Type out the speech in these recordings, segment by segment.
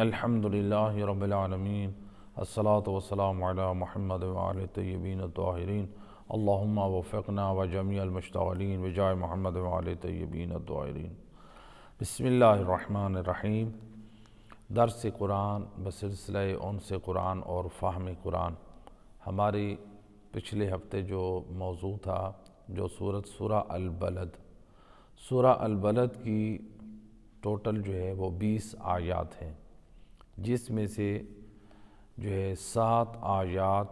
الحمدللہ رب العالمین الصلاۃ والسلام علی محمد وآلہ طیبین الطاہرین اللہم وفقنا وجمیع المشتغلین بجاہ محمد وآلہ طیبین الطاہرین۔ بسم اللہ الرحمن الرحیم۔ درس قرآن بسلسلہ انس قرآن اور فہم قرآن۔ ہماری پچھلے ہفتے جو موضوع تھا جو سورہ البلد، سورہ البلد کی ٹوٹل جو ہے وہ 20 آیات ہیں، جس میں سے جو ہے 7 آیات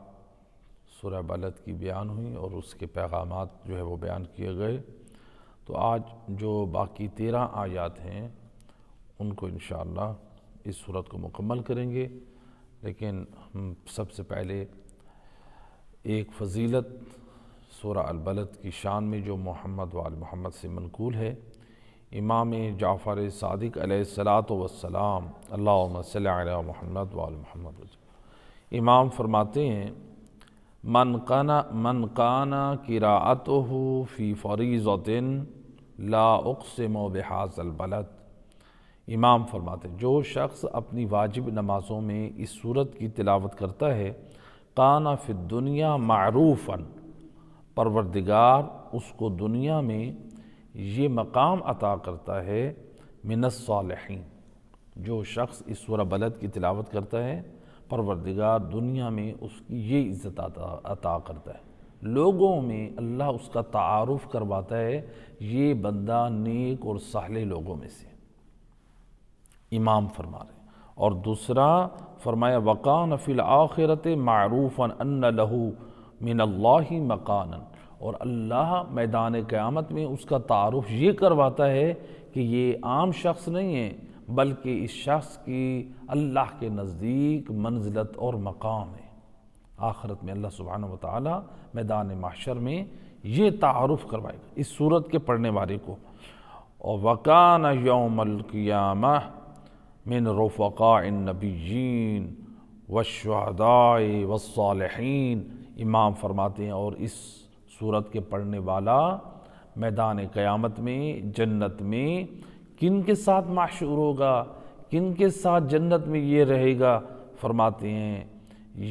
سورہ بلد کی بیان ہوئی اور اس کے پیغامات جو ہے وہ بیان کیے گئے۔ تو آج جو باقی 13 آیات ہیں ان کو انشاءاللہ اس سورت کو مکمل کریں گے، لیکن ہم سب سے پہلے ایک فضیلت سورہ البلد کی شان میں جو محمد وآل محمد سے منقول ہے، امام جعفر صادق علیہ السلام اللہم صلی علی محمد وآل محمد، امام فرماتے ہیں من کان قراءتہ فی فریضۃ لا اقسم بہذا البلد۔ امام فرماتے ہیں جو شخص اپنی واجب نمازوں میں اس سورت کی تلاوت کرتا ہے، کان فی الدنیا معروفا، پروردگار اس کو دنیا میں یہ مقام عطا کرتا ہے، من الصالحین، جو شخص اس سورہ بلد کی تلاوت کرتا ہے پروردگار دنیا میں اس کی یہ عزت عطا کرتا ہے، لوگوں میں اللہ اس کا تعارف کرواتا ہے یہ بندہ نیک اور صالح لوگوں میں سے، امام فرما رہے ہیں۔ اور دوسرا فرمایا وَقَانَ فِي الْآخِرَةِ مَعْرُوفًا أَنَّ لَهُ مِنَ اللَّهِ مَقَانًا، اور اللہ میدان قیامت میں اس کا تعارف یہ کرواتا ہے کہ یہ عام شخص نہیں ہے، بلکہ اس شخص کی اللہ کے نزدیک منزلت اور مقام ہے۔ آخرت میں اللہ سبحانہ وتعالی میدان محشر میں یہ تعارف کروائے گا اس سورت کے پڑھنے والے کو۔ اور وَكَانَ يَوْمَ الْقِيَامَةِ مِنْ رُفَقَاءِ النَّبِيِّينَ وَالشُّهَدَاءِ وَالصَّالِحِينَ، امام فرماتے ہیں اور اس سورت کے پڑھنے والا میدان قیامت میں جنت میں کن کے ساتھ محشور ہوگا، کن کے ساتھ جنت میں یہ رہے گا؟ فرماتے ہیں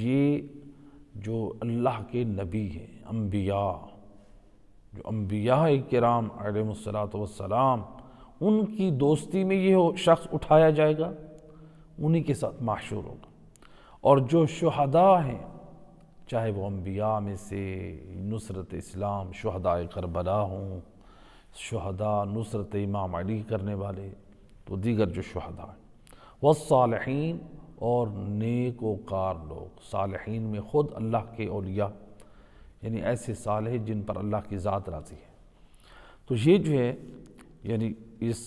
یہ جو اللہ کے نبی ہیں، انبیاء، جو انبیاء کرام علیہ السلام، ان کی دوستی میں یہ شخص اٹھایا جائے گا، انہی کے ساتھ محشور ہوگا۔ اور جو شہداء ہیں، چاہے وہ انبیاء میں سے نصرت اسلام شہداء کربلا ہوں، شہداء نصرت امام علی کرنے والے، تو دیگر جو شہداء ہیں، والصالحین، اور نیک و کار لوگ، صالحین میں خود اللہ کے اولیاء، یعنی ایسے صالح جن پر اللہ کی ذات راضی ہے۔ تو یہ جو ہے یعنی اس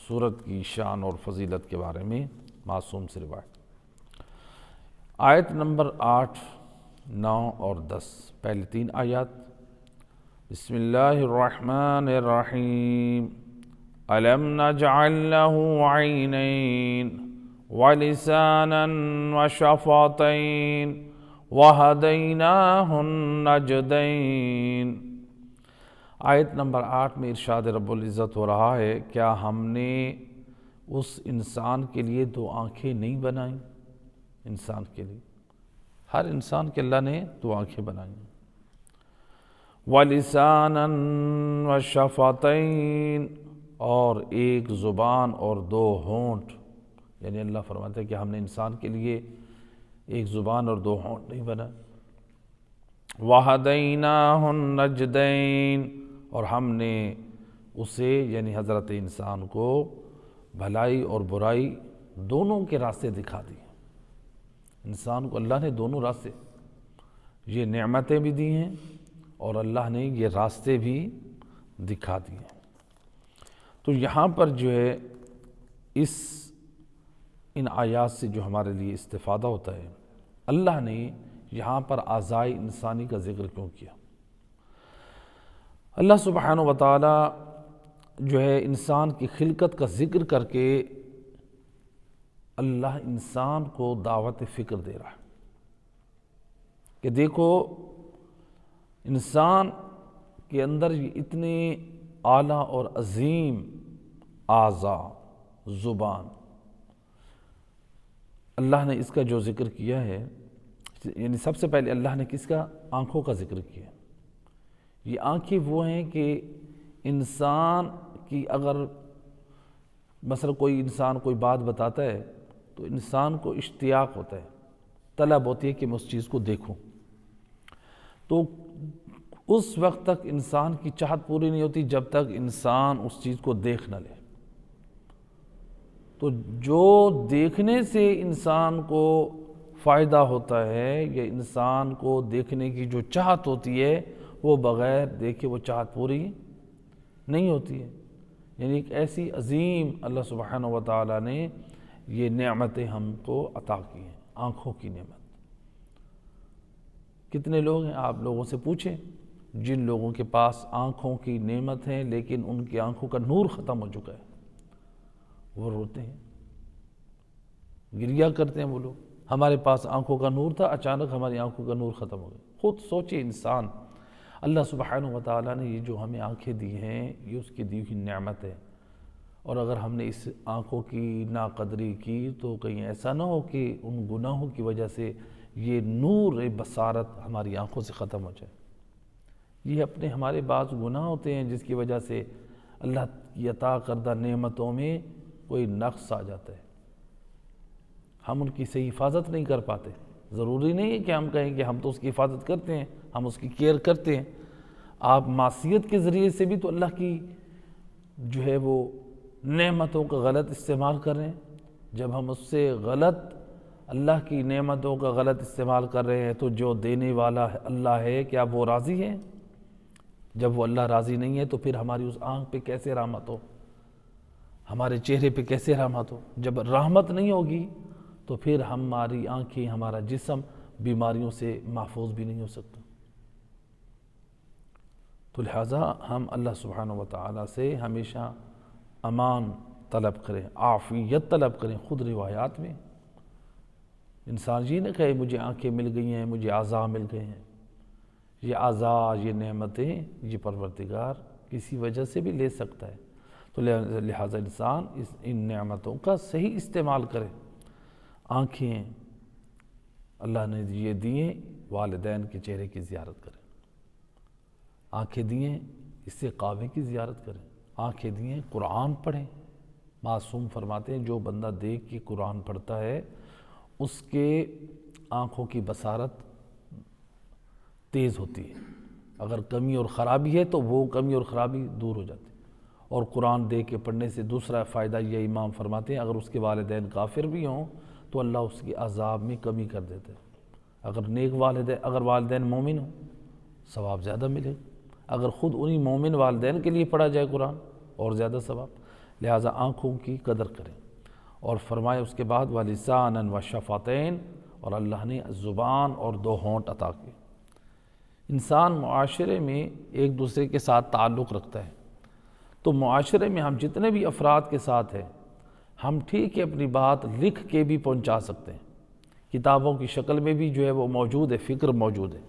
سورت کی شان اور فضیلت کے بارے میں معصوم سے روایت۔ آیت نمبر 8، 9 اور 10، پہلی 3 آیات۔ بسم اللہ الرحمن الرحیم۔ أَلَمْ نَجْعَلْ لَهُ عَيْنَيْنِ وَلِسَانًا وَشَفَتَيْنِ وَهَدَيْنَاهُ النَّجْدَيْنِ۔ آیت نمبر 8 میں ارشاد رب العزت ہو رہا ہے کیا ہم نے اس انسان کے لیے 2 آنکھیں نہیں بنائیں؟ انسان کے لیے، ہر انسان کے اللہ نے 2 آنکھیں بنائیں۔ وَلِسَانًا وَشَفَتَيْنِ، اور ایک زبان اور 2 ہونٹ، یعنی اللہ فرماتا ہے کہ ہم نے انسان کے لیے ایک زبان اور 2 ہونٹ نہیں بنائے۔ وَهَدَيْنَاهُ النَّجْدَيْنِ، اور ہم نے اسے یعنی حضرت انسان کو بھلائی اور برائی دونوں کے راستے دکھا دیے۔ انسان کو اللہ نے دونوں راستے، یہ نعمتیں بھی دی ہیں اور اللہ نے یہ راستے بھی دکھا دیے ہیں۔ تو یہاں پر جو ہے ان آیات سے جو ہمارے لیے استفادہ ہوتا ہے، اللہ نے یہاں پر اعضائے انسانی کا ذکر کیوں کیا؟ اللہ سبحانہ وتعالی جو ہے انسان کی خلقت کا ذکر کر کے اللہ انسان کو دعوت فکر دے رہا ہے کہ دیکھو انسان کے اندر یہ اتنے اعلیٰ اور عظیم اعضاء، زبان، اللہ نے اس کا جو ذکر کیا ہے، یعنی سب سے پہلے اللہ نے کس کا؟ آنکھوں کا ذکر کیا۔ یہ آنکھیں وہ ہیں کہ انسان کی اگر مثلا کوئی انسان کوئی بات بتاتا ہے تو انسان کو اشتیاق ہوتا ہے، طلب ہوتی ہے کہ میں اس چیز کو دیکھوں، تو اس وقت تک انسان کی چاہت پوری نہیں ہوتی جب تک انسان اس چیز کو دیکھ نہ لے۔ تو جو دیکھنے سے انسان کو فائدہ ہوتا ہے یا انسان کو دیکھنے کی جو چاہت ہوتی ہے وہ بغیر دیکھے وہ چاہت پوری نہیں ہوتی ہے۔ یعنی ایک ایسی عظیم اللہ سبحانہ و تعالیٰ نے یہ نعمتیں ہم کو عطا کی ہیں، آنکھوں کی نعمت۔ کتنے لوگ ہیں آپ لوگوں سے پوچھیں جن لوگوں کے پاس آنکھوں کی نعمت ہے لیکن ان کی آنکھوں کا نور ختم ہو چکا ہے، وہ روتے ہیں، گریہ کرتے ہیں۔ وہ لوگ ہمارے پاس آنکھوں کا نور تھا، اچانک ہماری آنکھوں کا نور ختم ہو گیا۔ خود سوچے انسان، اللہ سبحانہ و تعالیٰ نے یہ جو ہمیں آنکھیں دی ہیں یہ اس کی دی ہوئی نعمت ہے، اور اگر ہم نے اس آنکھوں کی ناقدری کی تو کہیں ایسا نہ ہو کہ ان گناہوں کی وجہ سے یہ نور بصارت ہماری آنکھوں سے ختم ہو جائے۔ یہ اپنے ہمارے بعض گناہ ہوتے ہیں جس کی وجہ سے اللہ کی عطا کردہ نعمتوں میں کوئی نقص آ جاتا ہے، ہم ان کی صحیح حفاظت نہیں کر پاتے۔ ضروری نہیں ہے کہ ہم کہیں کہ ہم تو اس کی حفاظت کرتے ہیں، ہم اس کی کیئر کرتے ہیں۔ آپ معصیت کے ذریعے سے بھی تو اللہ کی جو ہے وہ نعمتوں کا غلط استعمال کر رہے ہیں۔ جب ہم اس سے غلط اللہ کی نعمتوں کا غلط استعمال کر رہے ہیں تو جو دینے والا اللہ ہے کیا وہ راضی ہے؟ جب وہ اللہ راضی نہیں ہے تو پھر ہماری اس آنکھ پہ کیسے رحمت ہو، ہمارے چہرے پہ کیسے رحمت ہو؟ جب رحمت نہیں ہوگی تو پھر ہماری آنکھیں، ہمارا جسم بیماریوں سے محفوظ بھی نہیں ہو سکتا۔ تو لہٰذا ہم اللہ سبحانہ و تعالیٰ سے ہمیشہ امان طلب کریں، عافیت طلب کریں۔ خود روایات میں انسان یہ نہ کہے مجھے آنکھیں مل گئی ہیں، مجھے اعضاء مل گئے ہیں۔ یہ اعضاء، یہ نعمتیں، یہ پروردگار کسی وجہ سے بھی لے سکتا ہے، تو لہٰذا انسان ان نعمتوں کا صحیح استعمال کرے۔ آنکھیں اللہ نے یہ دیے، والدین کے چہرے کی زیارت کریں۔ آنکھیں دیے اس سے کعبے کی زیارت کریں۔ آنکھیں دیے قرآن پڑھیں۔ معصوم فرماتے ہیں جو بندہ دیکھ کے قرآن پڑھتا ہے اس کے آنکھوں کی بصارت تیز ہوتی ہے، اگر کمی اور خرابی ہے تو وہ کمی اور خرابی دور ہو جاتی ہے۔ اور قرآن دیکھ کے پڑھنے سے دوسرا فائدہ یہ امام فرماتے ہیں اگر اس کے والدین کافر بھی ہوں تو اللہ اس کی عذاب میں کمی کر دیتے ہیں۔ اگر والدین مومن ہوں ثواب زیادہ ملے گا، اگر خود انہی مومن والدین کے لیے پڑھا جائے قرآن اور زیادہ ثواب۔ لہٰذا آنکھوں کی قدر کریں۔ اور فرمائے اس کے بعد وَلِسَانًا وَشَفَتَيْن، اور اللہ نے زبان اور دو ہونٹ عطا کی۔ انسان معاشرے میں ایک دوسرے کے ساتھ تعلق رکھتا ہے، تو معاشرے میں ہم جتنے بھی افراد کے ساتھ ہیں ہم ٹھیک ہے اپنی بات لکھ کے بھی پہنچا سکتے ہیں، کتابوں کی شکل میں بھی جو ہے وہ موجود ہے، فکر موجود ہے،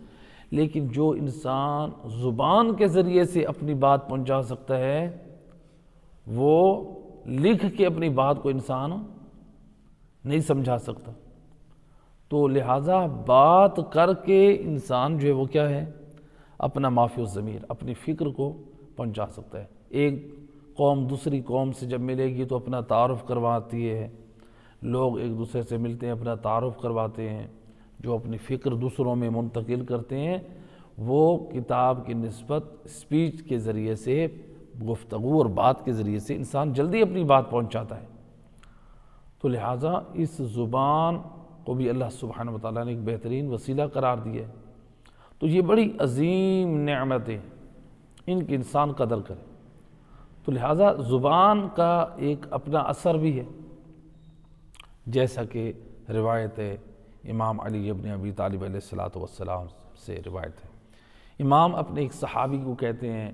لیکن جو انسان زبان کے ذریعے سے اپنی بات پہنچا سکتا ہے وہ لکھ کے اپنی بات کو انسان نہیں سمجھا سکتا۔ تو لہٰذا بات کر کے انسان جو ہے وہ کیا ہے، اپنا مافی الضمیر، اپنی فکر کو پہنچا سکتا ہے۔ ایک قوم دوسری قوم سے جب ملے گی تو اپنا تعارف کرواتی ہے، لوگ ایک دوسرے سے ملتے ہیں اپنا تعارف کرواتے ہیں، جو اپنی فکر دوسروں میں منتقل کرتے ہیں وہ کتاب کی نسبت اسپیچ کے ذریعے سے، گفتگو اور بات کے ذریعے سے انسان جلدی اپنی بات پہنچاتا ہے۔ تو لہٰذا اس زبان کو بھی اللہ سبحانہ و تعالیٰ نے ایک بہترین وسیلہ قرار دیا ہے۔ تو یہ بڑی عظیم نعمتیں، ان کی انسان قدر کرے۔ تو لہٰذا زبان کا ایک اپنا اثر بھی ہے، جیسا کہ روایت ہے امام علی ابن ابی طالب علیہ السلام سے روایت ہے۔ امام اپنے ایک صحابی کو کہتے ہیں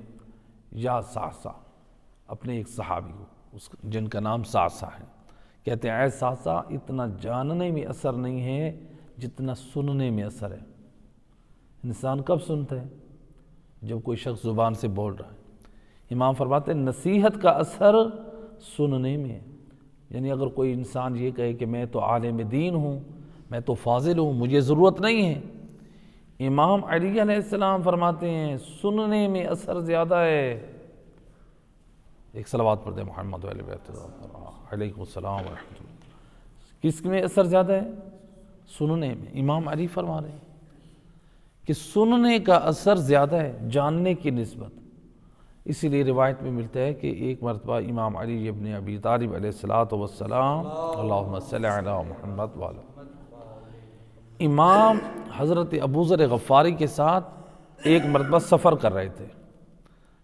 یا سعصع، اپنے ایک صحابی کو جن کا نام سعصع ہے، کہتے ہیں اے سعصع اتنا جاننے میں اثر نہیں ہے جتنا سننے میں اثر ہے۔ انسان کب سنتا ہے؟ جب کوئی شخص زبان سے بول رہا ہے۔ امام فرماتے ہیں نصیحت کا اثر سننے میں ہے، یعنی اگر کوئی انسان یہ کہے کہ میں تو عالم دین ہوں، میں تو فاضل ہوں، مجھے ضرورت نہیں ہے، امام علی علیہ السلام فرماتے ہیں سننے میں اثر زیادہ ہے۔ ایک صلوات پڑھ دیں محمد علیہ علیکم السلام ورحمۃ اللہ۔ کس میں اثر زیادہ ہے؟ سننے میں۔ امام علی فرما رہے ہیں کہ سننے کا اثر زیادہ ہے جاننے کی نسبت۔ اسی لیے روایت میں ملتا ہے کہ ایک مرتبہ امام علی ابن ابی طالب علیہ السلام اللہم صلی علی محمد وعلی امام حضرت ابو ذر غفاری کے ساتھ ایک مرتبہ سفر کر رہے تھے۔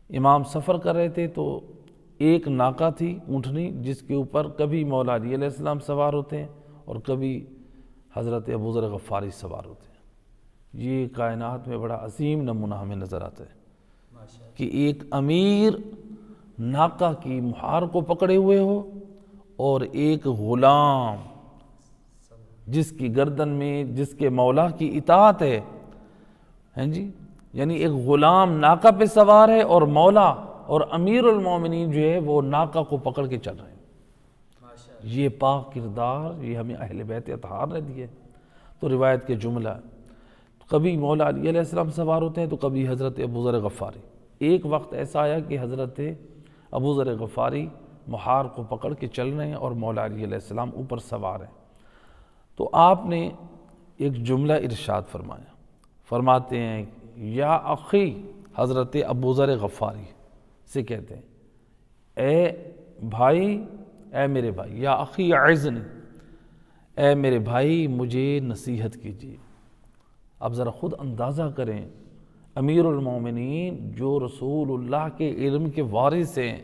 امام سفر کر رہے تھے تو ایک ناکہ تھی اونٹنی جس کے اوپر کبھی مولا علی علیہ السلام سوار ہوتے ہیں اور کبھی حضرت ابو ذر غفاری سوار ہوتے ہیں۔ یہ کائنات میں بڑا عظیم نمونہ ہمیں نظر آتا ہے کہ ایک امیر ناکہ کی مہار کو پکڑے ہوئے ہو اور ایک غلام جس کی گردن میں جس کے مولا کی اطاعت ہے، یعنی ایک غلام ناکہ پہ سوار ہے اور مولا اور امیر المومنین جو ہے وہ ناکہ کو پکڑ کے چل رہے ہیں۔ یہ پاک کردار یہ ہمیں اہل بیت اطہار نے دیے۔ تو روایت کے جملہ کبھی مولا علی علیہ السلام سوار ہوتے ہیں تو کبھی حضرت ابو ذر غفاری۔ ایک وقت ایسا آیا کہ حضرت ابو ذر غفاری مہار کو پکڑ کے چل رہے ہیں اور مولا علی علیہ السلام اوپر سوار ہیں۔ تو آپ نے ایک جملہ ارشاد فرمایا، فرماتے ہیں یا اخی، حضرت ابو ذر غفاری سے کہتے ہیں اے بھائی، اے میرے بھائی، یا اخی اعذنی، اے میرے بھائی مجھے نصیحت کیجیے۔ اب ذرا خود اندازہ کریں، امیر المومنین جو رسول اللہ کے علم کے وارث ہیں،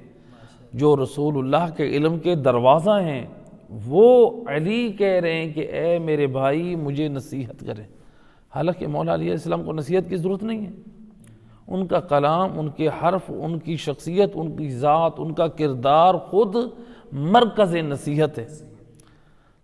جو رسول اللہ کے علم کے دروازہ ہیں، وہ علی کہہ رہے ہیں کہ اے میرے بھائی مجھے نصیحت کریں۔ حالانکہ مولا علیہ السلام کو نصیحت کی ضرورت نہیں ہے، ان کا کلام، ان کے حرف، ان کی شخصیت، ان کی ذات، ان کا کردار خود مرکز نصیحت ہے۔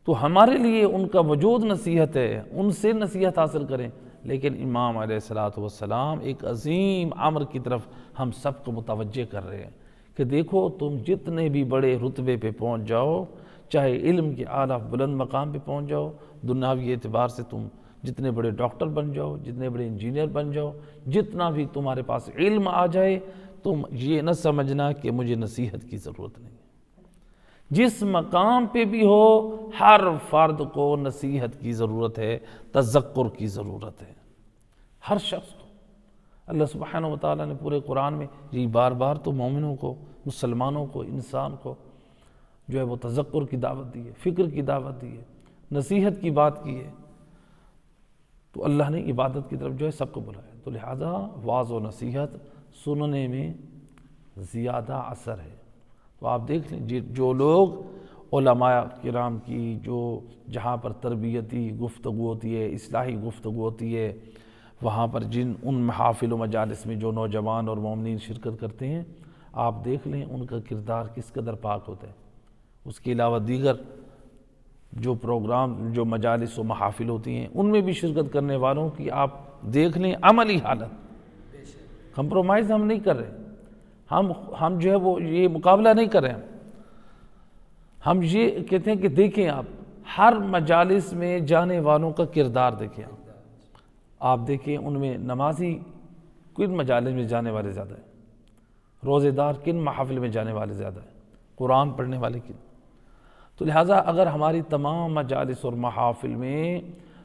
تو ہمارے لیے ان کا وجود نصیحت ہے، ان سے نصیحت حاصل کریں۔ لیکن امام علیہ السلام ایک عظیم امر کی طرف ہم سب کو متوجہ کر رہے ہیں کہ دیکھو تم جتنے بھی بڑے رتبے پہ پہنچ جاؤ، چاہے علم کے اعلیٰ بلند مقام پہ پہنچ جاؤ، دنیاوی اعتبار سے تم جتنے بڑے ڈاکٹر بن جاؤ، جتنے بڑے انجینئر بن جاؤ، جتنا بھی تمہارے پاس علم آ جائے، تم یہ نہ سمجھنا کہ مجھے نصیحت کی ضرورت نہیں ہے۔ جس مقام پہ بھی ہو، ہر فرد کو نصیحت کی ضرورت ہے، تذکر کی ضرورت ہے، ہر شخص کو۔ اللہ سبحانہ وتعالیٰ نے پورے قرآن میں یہ بار بار تو مومنوں کو، مسلمانوں کو، انسان کو جو ہے وہ تذکر کی دعوت دی ہے، فکر کی دعوت دی ہے، نصیحت کی بات کی ہے۔ تو اللہ نے عبادت کی طرف جو ہے سب کو بلایا، تو لہٰذا واعظ و نصیحت سننے میں زیادہ اثر ہے۔ تو آپ دیکھ لیں جو لوگ علماء کرام کی جو جہاں پر تربیتی گفتگو ہوتی ہے، اصلاحی گفتگو ہوتی ہے، وہاں پر ان محافل و مجالس میں جو نوجوان اور مومنین شرکت کرتے ہیں، آپ دیکھ لیں ان کا کردار کس قدر پاک ہوتا ہے۔ اس کے علاوہ دیگر جو پروگرام، جو مجالس و محافل ہوتی ہیں، ان میں بھی شرکت کرنے والوں کی آپ دیکھ لیں عملی حالت۔ کمپرومائز ہم نہیں کر رہے، ہم جو ہے وہ یہ مقابلہ نہیں کر رہے ہیں، ہم یہ کہتے ہیں کہ دیکھیں آپ ہر مجالس میں جانے والوں کا کردار دیکھیں۔ آپ دیکھیں ان میں نمازی کن مجالس میں جانے والے زیادہ ہیں، روزے دار کن محافل میں جانے والے زیادہ ہیں، قرآن پڑھنے والے کن۔ تو لہٰذا اگر ہماری تمام مجالس اور محافل میں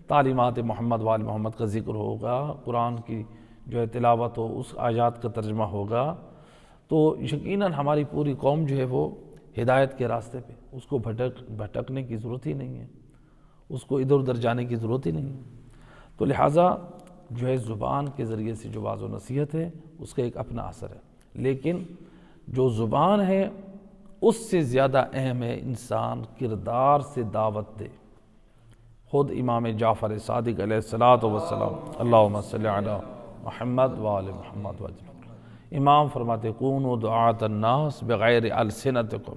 تعلیمات محمد وآل محمد کا ذکر ہوگا، قرآن کی جو ہے تلاوت ہو، اس آیات کا ترجمہ ہوگا، تو یقیناً ہماری پوری قوم جو ہے وہ ہدایت کے راستے پہ، اس کو بھٹکنے کی ضرورت ہی نہیں ہے، اس کو ادھر ادھر جانے کی ضرورت ہی نہیں ہے۔ تو لہٰذا جو ہے زبان کے ذریعے سے جو واعظ و نصیحت ہے اس کا ایک اپنا اثر ہے، لیکن جو زبان ہے اس سے زیادہ اہم ہے انسان کردار سے دعوت دے۔ خود امام جعفر صادق علیہ السلام اللہم صلی علی محمد وآل محمد وجل، امام فرماتے کونوا دعاۃ الناس بغیر السنتکم،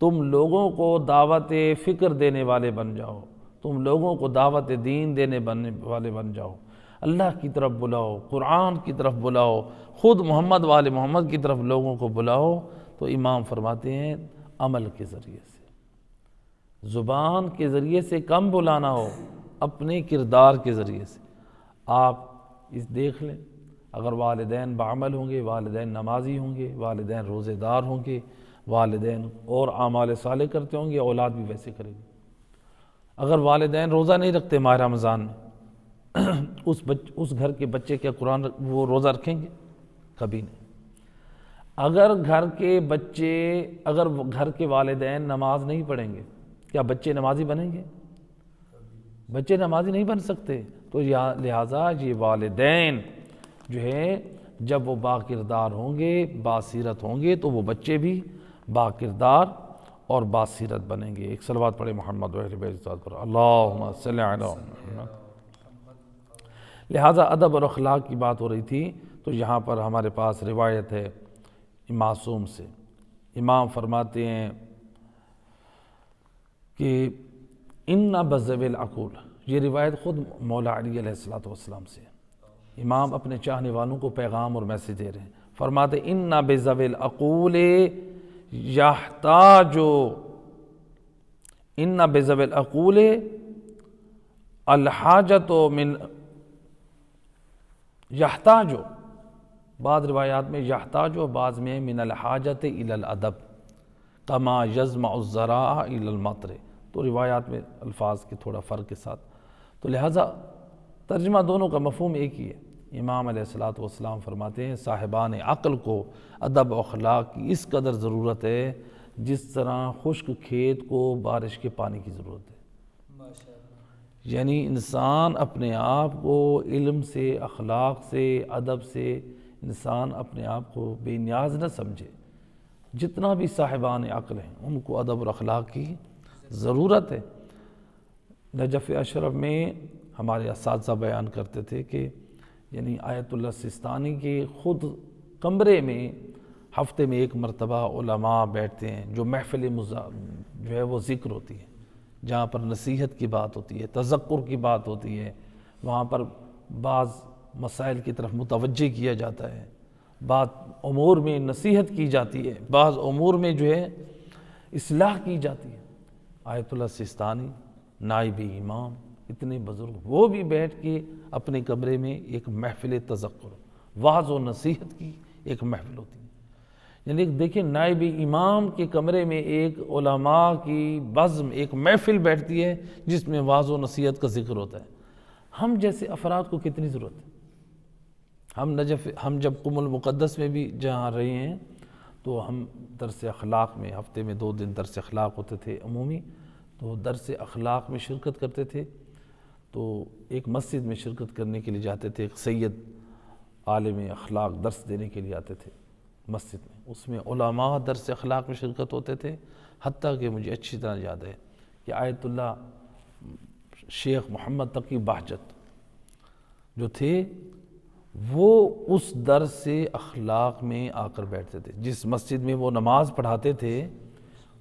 تم لوگوں کو دعوت فکر دینے والے بن جاؤ، تم لوگوں کو دعوت دین دینے والے بن جاؤ، اللہ کی طرف بلاؤ، قرآن کی طرف بلاؤ، خود محمد وآل محمد کی طرف لوگوں کو بلاؤ۔ تو امام فرماتے ہیں عمل کے ذریعے سے، زبان کے ذریعے سے کم بلانا ہو، اپنے کردار کے ذریعے سے۔ آپ اس دیکھ لیں، اگر والدین بعمل ہوں گے، والدین نمازی ہوں گے، والدین روزے دار ہوں گے، والدین اور اعمال صالح کرتے ہوں گے، اولاد بھی ویسے کرے گی۔ اگر والدین روزہ نہیں رکھتے ماہ رمضان میں، اس گھر کے بچے کیا قرآن وہ روزہ رکھیں گے؟ کبھی نہیں۔ اگر گھر کے والدین نماز نہیں پڑھیں گے، کیا بچے نمازی بنیں گے؟ بچے نمازی نہیں بن سکتے۔ تو لہٰذا یہ والدین جو ہے جب وہ با کردار ہوں گے، باسیرت ہوں گے، تو وہ بچے بھی با کردار اور باسیرت بنیں گے۔ ایک صلوات پڑھے محمد و اہل بیت پر، اللہم صلی علی محمد۔ لہٰذا ادب اور اخلاق کی بات ہو رہی تھی، تو یہاں پر ہمارے پاس روایت ہے معصوم سے۔ امام فرماتے ہیں کہ ان بذوی العقول، یہ روایت خود مولا علی علیہ السلام سے ہے۔ امام اپنے چاہنے والوں کو پیغام اور میسج دے رہے ہیں، فرماتے ان بذوی العقول ان بذوی العقول الحاجت من یحتاج، بعض روایات میں یحتاج، بعض میں من الحاجت الی الادب کما یجمع الزراع الی المطر، تو روایات میں الفاظ کے تھوڑا فرق کے ساتھ، تو لہٰذا ترجمہ دونوں کا مفہوم ایک ہی ہے۔ امام علیہ السلام فرماتے ہیں صاحبان عقل کو ادب و اخلاق کی اس قدر ضرورت ہے جس طرح خشک کھیت کو بارش کے پانی کی ضرورت ہے۔ یعنی انسان اپنے آپ کو علم سے، اخلاق سے، ادب سے انسان اپنے آپ کو بے نیاز نہ سمجھے۔ جتنا بھی صاحبان عقل ہیں ان کو ادب اور اخلاق کی ضرورت ہے۔ نجف اشرف میں ہمارے اساتذہ بیان کرتے تھے کہ یعنی آیت اللہ سستانی کے خود کمرے میں ہفتے میں ایک مرتبہ علماء بیٹھتے ہیں، جو محفل جو ہے وہ ذکر ہوتی ہے، جہاں پر نصیحت کی بات ہوتی ہے، تذکر کی بات ہوتی ہے، وہاں پر بعض مسائل کی طرف متوجہ کیا جاتا ہے، بعض امور میں نصیحت کی جاتی ہے، بعض امور میں جو ہے اصلاح کی جاتی ہے۔ آیت اللہ سستانی نائب امام، اتنے بزرگ، وہ بھی بیٹھ کے اپنے کمرے میں ایک محفل تذکر، وعظ و نصیحت کی ایک محفل ہوتی ہے۔ یعنی دیکھیں نائب امام کے کمرے میں ایک علماء کی بزم، ایک محفل بیٹھتی ہے جس میں وعظ و نصیحت کا ذکر ہوتا ہے۔ ہم جیسے افراد کو کتنی ضرورت ہے؟ ہم جب قم المقدس میں بھی جہاں رہے ہیں تو ہم درس اخلاق میں ہفتے میں 2 دن درس اخلاق ہوتے تھے عمومی، تو درس اخلاق میں شرکت کرتے تھے، تو ایک مسجد میں شرکت کرنے کے لیے جاتے تھے، ایک سید عالم اخلاق درس دینے کے لیے آتے تھے مسجد میں، اس میں علماء درس اخلاق میں شرکت ہوتے تھے، حتیٰ کہ مجھے اچھی طرح یاد ہے کہ آیت اللہ شیخ محمد تقی بہجت جو تھے وہ اس درس اخلاق میں آ کر بیٹھتے تھے۔ جس مسجد میں وہ نماز پڑھاتے تھے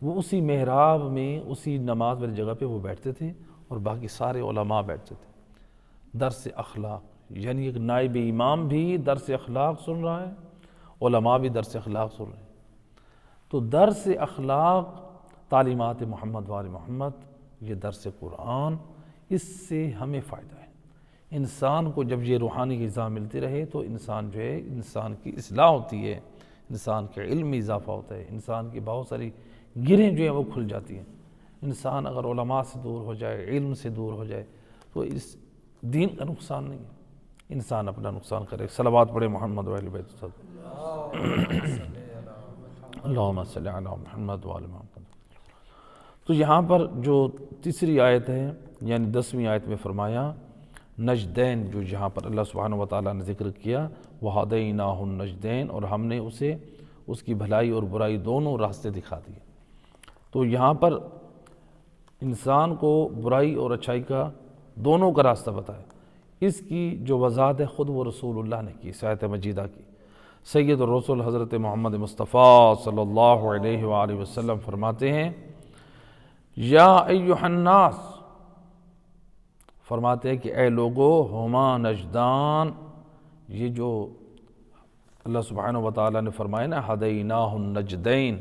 وہ اسی محراب میں، اسی نماز والی جگہ پہ وہ بیٹھتے تھے، اور باقی سارے علماء بیٹھتے تھے۔ درس اخلاق، یعنی ایک نائب امام بھی درس اخلاق سن رہا ہے، علماء بھی درس اخلاق سن رہے ہیں۔ تو درس اخلاق، تعلیمات محمد وآل محمد، یہ درس قرآن، اس سے ہمیں فائدہ ہے۔ انسان کو جب یہ روحانی غذا ملتی رہے تو انسان جو ہے، انسان کی اصلاح ہوتی ہے، انسان کے علم میں اضافہ ہوتا ہے، انسان کی بہت ساری گرہیں جو ہیں وہ کھل جاتی ہیں۔ انسان اگر علماء سے دور ہو جائے، علم سے دور ہو جائے، تو اس دین کا نقصان نہیں ہے، انسان اپنا نقصان کرے۔ صلوات پڑھے محمد و اہل بیت۔ اللہم صلی علی محمد و آل محمد۔ تو یہاں پر جو تیسری آیت ہے، یعنی 10ویں آیت میں فرمایا نجدین، جو یہاں پر اللہ سبحانہ وتعالیٰ نے ذکر کیا، وَهَدَيْنَاهُ النَّجْدَيْن، اور ہم نے اسے اس کی بھلائی اور برائی دونوں راستے دکھا دیے۔ تو یہاں پر انسان کو برائی اور اچھائی کا دونوں کا راستہ بتایا۔ اس کی جو وضاحت ہے خود وہ رسول اللہ نے کی، آیت مجیدہ کی۔ سید الرسول حضرت محمد مصطفیٰ صلی اللہ علیہ وآلہ وسلم فرماتے ہیں، یا ایہا الناس، فرماتے ہیں کہ اے لوگو، ہما نجدان، یہ جو اللہ سبحانہ وتعالیٰ نے فرمایا نا ہدیناہ النجدین،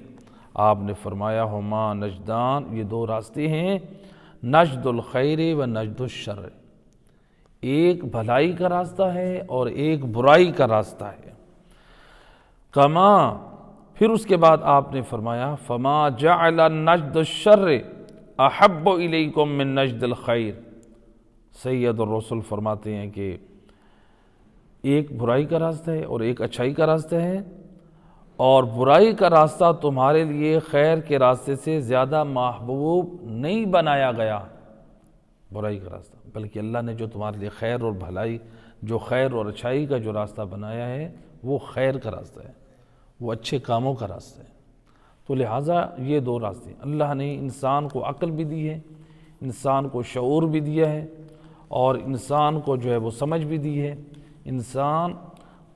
آپ نے فرمایا ہما نجدان، یہ دو راستے ہیں، نجد الخیر و نجد الشر، ایک بھلائی کا راستہ ہے اور ایک برائی کا راستہ ہے۔ کما، پھر اس کے بعد آپ نے فرمایا فما جعل نجد الشر احب الیکم من نجد الخیر۔ سید الرسول فرماتے ہیں کہ ایک برائی کا راستہ ہے اور ایک اچھائی کا راستہ ہے، اور برائی کا راستہ تمہارے لیے خیر کے راستے سے زیادہ محبوب نہیں بنایا گیا، برائی کا راستہ، بلکہ اللہ نے جو تمہارے لیے خیر اور بھلائی، جو خیر اور اچھائی کا جو راستہ بنایا ہے وہ خیر کا راستہ ہے، وہ اچھے کاموں کا راستہ ہے۔ تو لہٰذا یہ دو راستے، اللہ نے انسان کو عقل بھی دی ہے، انسان کو شعور بھی دیا ہے، اور انسان کو جو ہے وہ سمجھ بھی دی ہے۔ انسان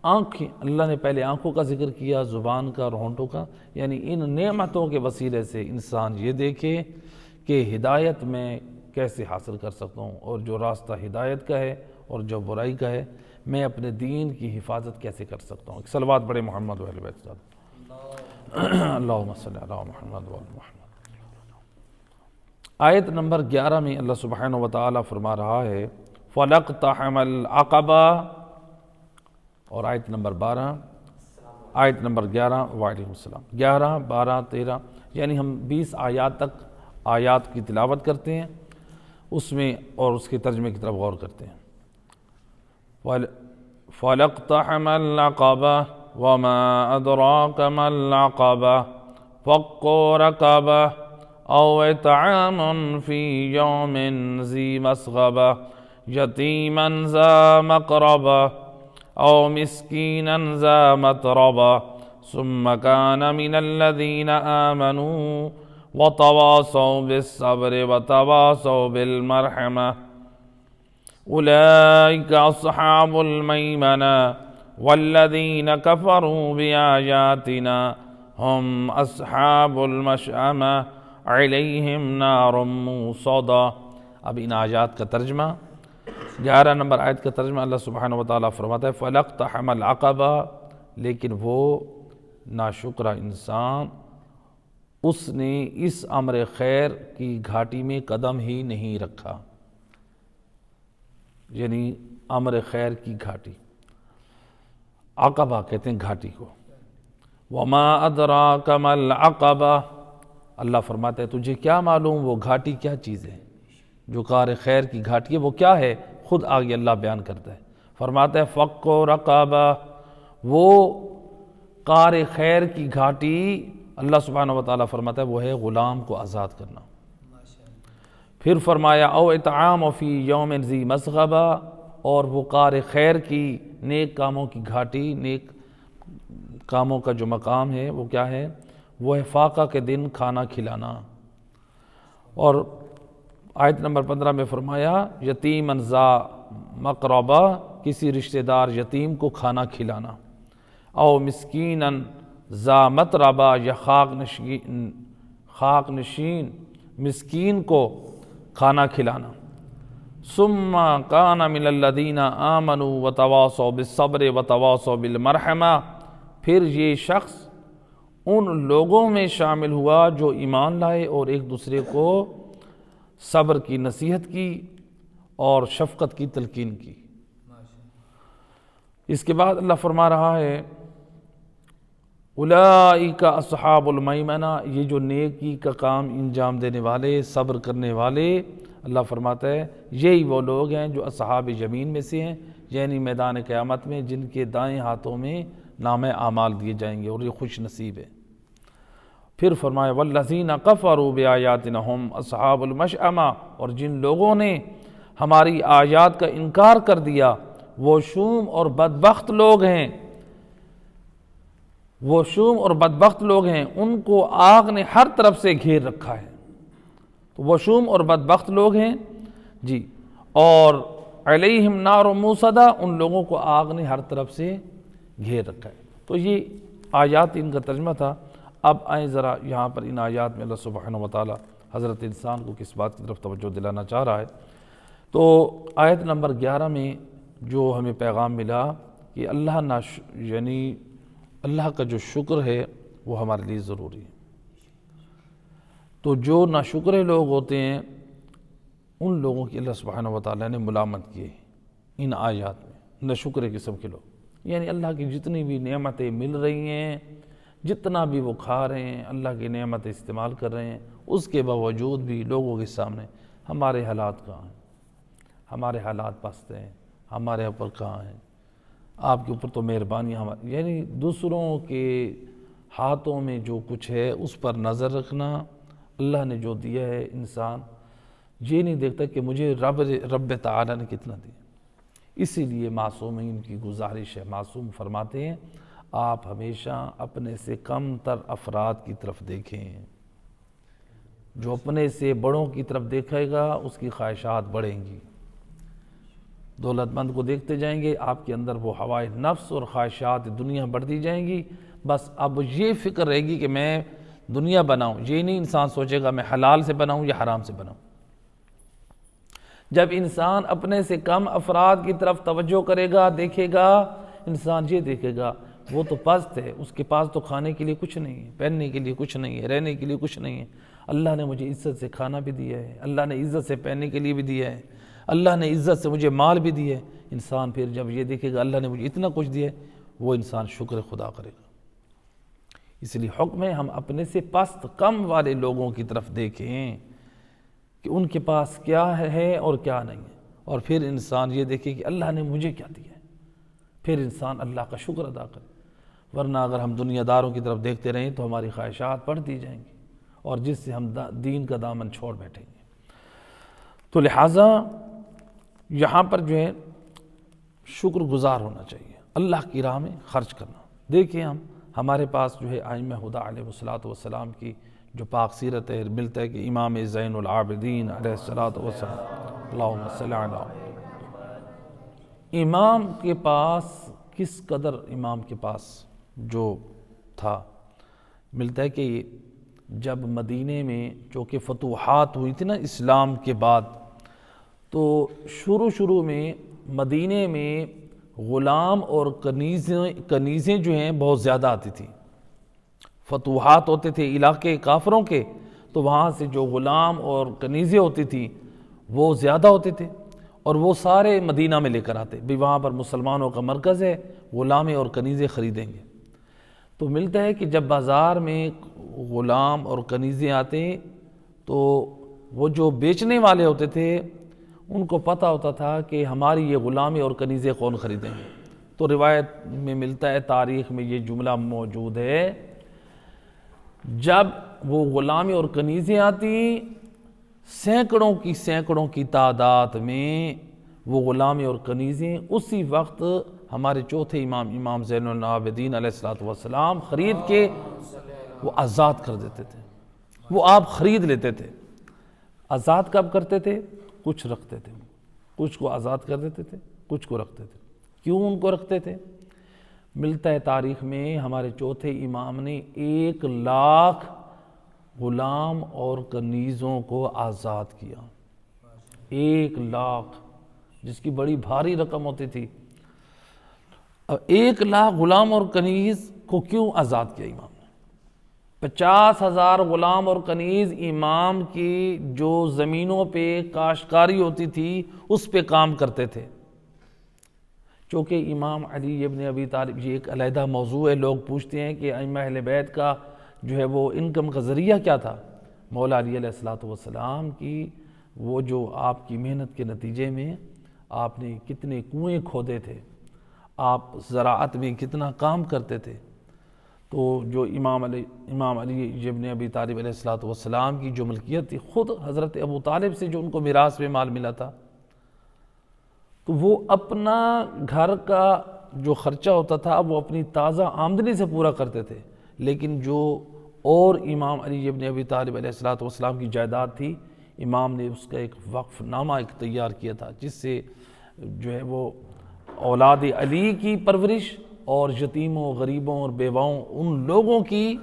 آنکھیں، اللہ نے پہلے آنکھوں کا ذکر کیا، زبان کا اور ہونٹوں کا، یعنی ان نعمتوں کے وسیلے سے انسان یہ دیکھے کہ ہدایت میں کیسے حاصل کر سکتا ہوں، اور جو راستہ ہدایت کا ہے اور جو برائی کا ہے میں اپنے دین کی حفاظت کیسے کر سکتا ہوں۔ ایک صلوات پڑھے محمد و اہل بیت صاحب، اللہم صلی علی محمد و آل محمد۔ آیت نمبر 11 میں اللہ سبحانہ وتعالی فرما رہا ہے فَلَقْتَحَمَ الْعَقَبَةَ، اور آیت نمبر 12، آیت نمبر 11، وعلیکم السلام، 11، 12، 13، یعنی ہم 20 آیات تک آیات کی تلاوت کرتے ہیں اس میں، اور اس کے ترجمے کی طرف غور کرتے ہیں۔ فَلَقْتَحَمَ الْعَقَبَةَ وَمَا أَدْرَاكَ مَا الْعَقَبَةُ فَكُّ رَقَبَةٍ أَوْ إِطْعَامٌ فِي يَوْمٍ ذِي مَسْغَبَةٍ يَتِيمًا ذَا مَقْرَبَةٍ أَوْ مِسْكِينًا ذَا مَتْرَبَةٍ ثُمَّ كَانَ مِنَ الَّذِينَ آمَنُوا وَتَوَاصَوْا بِالصَّبْرِ وَتَوَاصَوْا بِالْمَرْحَمَةِ أُولَئِكَ أَصْحَابُ الْمَيْمَنَةِ وَالَّذِينَ كَفَرُوا بِآيَاتِنَا هُمْ أَصْحَابُ الْمَشْأَمَةِ عَلَيْهِمْ نَارٌ مُّؤْصَدَةٌ۔ اب ان آیات کا ترجمہ، 11 نمبر آیت کا ترجمہ، اللہ سبحانہ وتعالی فرماتا ہے فَلَقْتَحَمَ الْعَقَبَةَ، لیکن وہ ناشکرہ انسان، اس نے اس امر خیر کی گھاٹی میں قدم ہی نہیں رکھا، یعنی امر خیر کی گھاٹی، عقبہ کہتے ہیں گھاٹی کو۔ وَمَا أَدْرَاكَ مَا الْعَقَبَةُ، اللہ فرماتا ہے تجھے کیا معلوم وہ گھاٹی کیا چیز ہے، جو کار خیر کی گھاٹی ہے وہ کیا ہے، خود آگے اللہ بیان کرتا ہے، فرماتا ہے فَقُّ رَقَبَةٍ، وہ کار خیر کی گھاٹی اللہ سبحانہ وتعالی فرماتا ہے وہ ہے غلام کو آزاد کرنا۔ پھر فرمایا او اطعام فی یوم ذی مسغبہ، اور وہ کار خیر کی نیک کاموں کی گھاٹی، نیک کاموں کا جو مقام ہے وہ کیا ہے، وہ ہے فاقہ کے دن کھانا کھلانا۔ اور آیت نمبر 15 میں فرمایا یتیماً ذا مقربہ، کسی رشتہ دار یتیم کو کھانا کھلانا، او مسکیناً ذا متربہ، یا خاک نشین مسکین کو کھانا کھلانا۔ ثم کان من الذین آمنوا وتواصوا بالصبر وتواصوا بالمرحمہ، پھر یہ شخص ان لوگوں میں شامل ہوا جو ایمان لائے اور ایک دوسرے کو صبر کی نصیحت کی اور شفقت کی تلقین کی۔ اس کے بعد اللہ فرما رہا ہے اولئک اصحاب المیمنہ، یہ جو نیکی کا کام انجام دینے والے، صبر کرنے والے، اللہ فرماتا ہے یہی وہ لوگ ہیں جو اصحاب یمین میں سے ہیں، یعنی میدان قیامت میں جن کے دائیں ہاتھوں میں نام اعمال دیے جائیں گے، اور یہ خوش نصیب ہے۔ پھر فرمایا والذین کفروا بآیاتنا ہم اصحاب المشأمہ، اور جن لوگوں نے ہماری آیات کا انکار کر دیا وہ شوم اور بدبخت لوگ ہیں، وہ شوم اور بدبخت لوگ ہیں، ان کو آگ نے ہر طرف سے گھیر رکھا ہے۔ تو وہ شوم اور بدبخت لوگ ہیں جی، اور علیہم نار موصدہ، ان لوگوں کو آگ نے ہر طرف سے گھیر رکھا ہے۔ تو یہ آیات ان کا ترجمہ تھا۔ اب آئیں ذرا یہاں پر ان آیات میں اللہ سبحانہ وتعالی حضرت انسان کو کس بات کی طرف توجہ دلانا چاہ رہا ہے۔ تو آیت نمبر 11 میں جو ہمیں پیغام ملا کہ اللہ یعنی اللہ کا جو شکر ہے وہ ہمارے لیے ضروری ہے۔ تو جو ناشکرے لوگ ہوتے ہیں ان لوگوں کی اللہ سبحانہ و تعالیٰ نے ملامت کی ان آیات میں، ناشکرے قسم کے لوگ، یعنی اللہ کی جتنی بھی نعمتیں مل رہی ہیں، جتنا بھی وہ کھا رہے ہیں، اللہ کی نعمتیں استعمال کر رہے ہیں، اس کے باوجود بھی لوگوں کے سامنے ہمارے حالات کہاں ہیں، ہمارے حالات پست ہیں، ہمارے اوپر کہاں ہیں، آپ کے اوپر تو مہربانی ہماری، یعنی دوسروں کے ہاتھوں میں جو کچھ ہے اس پر نظر رکھنا، اللہ نے جو دیا ہے انسان یہ نہیں دیکھتا کہ مجھے رب تعالیٰ نے کتنا دیا۔ اسی لیے معصومین کی گزارش ہے، معصوم فرماتے ہیں آپ ہمیشہ اپنے سے کم تر افراد کی طرف دیکھیں، جو اپنے سے بڑوں کی طرف دیکھے گا اس کی خواہشات بڑھیں گی، دولت مند کو دیکھتے جائیں گے آپ کے اندر وہ ہوائے نفس اور خواہشات دنیا بڑھتی جائیں گی، بس اب یہ فکر رہے گی کہ میں دنیا بناؤں، یہ نہیں انسان سوچے گا میں حلال سے بناؤں یا حرام سے بناؤں۔ جب انسان اپنے سے کم افراد کی طرف توجہ کرے گا، دیکھے گا، انسان یہ دیکھے گا وہ تو پست ہے، اس کے پاس تو کھانے کے لیے کچھ نہیں ہے، پہننے کے لیے کچھ نہیں ہے، رہنے کے لیے کچھ نہیں ہے، اللہ نے مجھے عزت سے کھانا بھی دیا ہے، اللہ نے عزت سے پہننے کے لیے بھی دیا ہے، اللہ نے عزت سے مجھے مال بھی دیا ہے۔ انسان پھر جب یہ دیکھے گا اللہ نے مجھے اتنا کچھ دیا ہے، وہ انسان شکر خدا کرے گا۔ اس لیے حکم ہے ہم اپنے سے پست کم والے لوگوں کی طرف دیکھیں کہ ان کے پاس کیا ہے اور کیا نہیں ہے، اور پھر انسان یہ دیکھے کہ اللہ نے مجھے کیا دیا ہے، پھر انسان اللہ کا شکر ادا کرے۔ ورنہ اگر ہم دنیا داروں کی طرف دیکھتے رہیں تو ہماری خواہشات بڑھتی جائیں گی اور جس سے ہم دین کا دامن چھوڑ بیٹھیں گے۔ تو لہٰذا یہاں پر جو ہے شکر گزار ہونا چاہیے، اللہ کی راہ میں خرچ کرنا۔ دیکھیں ہمارے پاس جو ہے ائمہ ہدی علیہ الصلوۃ والسلام کی جو پاک سیرت ہے، ملتا ہے کہ امام زین العابدین علیہ الصلوۃ والسلام، اللہم صلی علی، امام کے پاس کس قدر امام کے پاس جو تھا، ملتا ہے کہ جب مدینے میں چونکہ فتوحات ہوئی تھی نا اسلام کے بعد، تو شروع میں مدینے میں غلام اور کنیزیں جو ہیں بہت زیادہ آتی تھی۔ فتوحات ہوتے تھے علاقے کافروں کے، تو وہاں سے جو غلام اور کنیزیں ہوتی تھی وہ زیادہ ہوتے تھے، اور وہ سارے مدینہ میں لے کر آتے بھی وہاں پر مسلمانوں کا مرکز ہے، غلامیں اور کنیزیں خریدیں گے۔ تو ملتا ہے کہ جب بازار میں غلام اور کنیزیں آتے تو وہ جو بیچنے والے ہوتے تھے ان کو پتہ ہوتا تھا کہ ہماری یہ غلامی اور کنیزیں کون خریدیں گے۔ تو روایت میں ملتا ہے، تاریخ میں یہ جملہ موجود ہے، جب وہ غلامی اور کنیزیں آتی سینکڑوں کی تعداد میں، وہ غلامی اور کنیزیں اسی وقت ہمارے چوتھے امام زین العابدین علیہ الصلوۃ والسلام خرید کے وہ آزاد کر دیتے تھے، وہ آپ خرید لیتے تھے۔ آزاد کب کرتے تھے؟ کچھ رکھتے تھے، کچھ کو آزاد کر دیتے تھے، کچھ کو رکھتے تھے۔ کیوں ان کو رکھتے تھے؟ ملتا ہے تاریخ میں ہمارے چوتھے امام نے 1,00,000 غلام اور کنیزوں کو آزاد کیا، 1,00,000، جس کی بڑی بھاری رقم ہوتی تھی۔ اب 1,00,000 غلام اور کنیز کو کیوں آزاد کیا امام نے؟ 50,000 غلام اور کنیز امام کی جو زمینوں پہ کاشتکاری ہوتی تھی اس پہ کام کرتے تھے۔ چونکہ امام علی ابن ابی طالب، یہ ایک علیحدہ موضوع ہے، لوگ پوچھتے ہیں کہ ائمہ اہل بیت کا جو ہے وہ انکم کا ذریعہ کیا تھا؟ مولا علی علیہ الصلوۃ والسلام کی وہ جو آپ کی محنت کے نتیجے میں آپ نے کتنے کنویں کھودے تھے، آپ زراعت میں کتنا کام کرتے تھے، تو جو امام علی ابن ابی طالب علیہ الصلوۃ والسلام کی جو ملکیت تھی، خود حضرت ابو طالب سے جو ان کو میراث میں مال ملا تھا، تو وہ اپنا گھر کا جو خرچہ ہوتا تھا وہ اپنی تازہ آمدنی سے پورا کرتے تھے، لیکن جو اور امام علی ابن ابی طالب علیہ الصلوۃ والسلام کی جائیداد تھی، امام نے اس کا ایک وقف نامہ تیار کیا تھا، جس سے جو ہے وہ اولاد علی کی پرورش اور یتیموں، غریبوں اور بیواؤں، ان لوگوں کی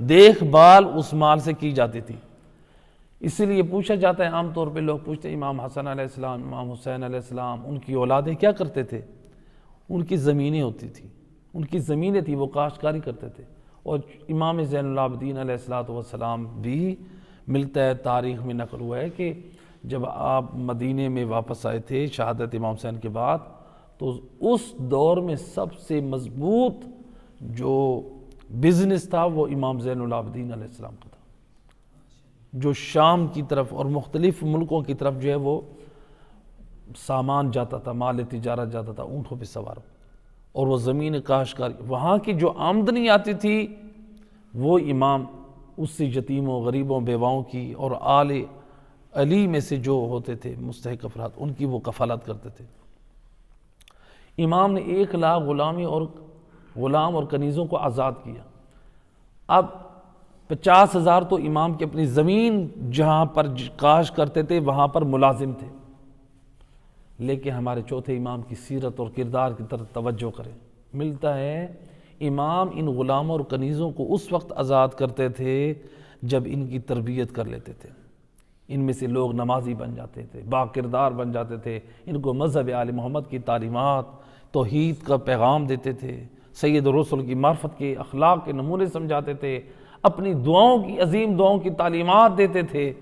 دیکھ بھال اس مال سے کی جاتی تھی۔ اسی لیے پوچھا جاتا ہے، عام طور پہ لوگ پوچھتے ہیں امام حسن علیہ السلام، امام حسین علیہ السلام، ان کی اولادیں کیا کرتے تھے؟ ان کی زمینیں ہوتی تھیں، ان کی زمینیں تھیں، وہ کاشتکاری کرتے تھے۔ اور امام زین العابدین علیہ الصلوۃ والسلام بھی ملتا ہے، تاریخ میں نقل ہوا ہے کہ جب آپ مدینے میں واپس آئے تھے شہادت امام حسین کے بعد، تو اس دور میں سب سے مضبوط جو بزنس تھا وہ امام زین العابدین علیہ السلام کا تھا، جو شام کی طرف اور مختلف ملکوں کی طرف جو ہے وہ سامان جاتا تھا، مال تجارت جاتا تھا اونٹوں پہ سوار، اور وہ زمین کاشتکاری، وہاں کی جو آمدنی آتی تھی وہ امام اس سے یتیموں، غریبوں، بیواؤں کی اور آل علی میں سے جو ہوتے تھے مستحق افراد ان کی وہ کفالت کرتے تھے۔ امام نے 1,00,000 غلام اور کنیزوں کو آزاد کیا۔ اب 50,000 تو امام کی اپنی زمین جہاں پر کاشت کرتے تھے وہاں پر ملازم تھے، لیکن ہمارے چوتھے امام کی سیرت اور کردار کی طرف توجہ کریں، ملتا ہے امام ان غلاموں اور کنیزوں کو اس وقت آزاد کرتے تھے جب ان کی تربیت کر لیتے تھے، ان میں سے لوگ نمازی بن جاتے تھے، با کردار بن جاتے تھے، ان کو مذہب آل محمد کی تعلیمات، توحید کا پیغام دیتے تھے، سید الرسل کی معرفت کے اخلاق کے نمونے سمجھاتے تھے، اپنی دعاؤں کی عظیم دعاؤں کی تعلیمات دیتے تھے۔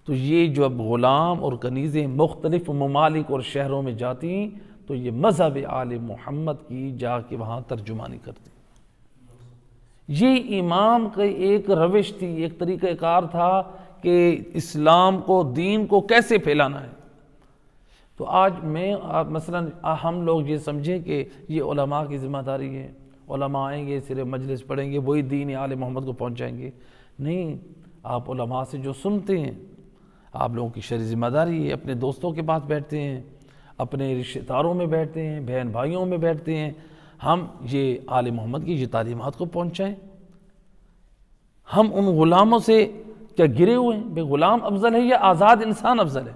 تو یہ جو اب غلام اور کنیزیں مختلف ممالک اور شہروں میں جاتی تو یہ مذہب آل محمد کی جا کے وہاں ترجمانی کرتی۔ یہ امام کا ایک روش تھی، ایک طریقہ کار تھا کہ اسلام کو، دین کو کیسے پھیلانا ہے۔ تو آج میں مثلا ہم لوگ یہ سمجھیں کہ یہ علماء کی ذمہ داری ہے، علماء آئیں گے صرف مجلس پڑھیں گے وہی دین آل محمد کو پہنچائیں گے، نہیں، آپ علماء سے جو سنتے ہیں، آپ لوگوں کی شرعی ذمہ داری ہے، اپنے دوستوں کے پاس بیٹھتے ہیں، اپنے رشتہ داروں میں بیٹھتے ہیں، بہن بھائیوں میں بیٹھتے ہیں، ہم یہ آل محمد کی یہ تعلیمات کو پہنچائیں۔ ہم ان غلاموں سے کیا گرے ہوئے ہیں؟ بے غلام افضل ہے یا آزاد انسان افضل ہے؟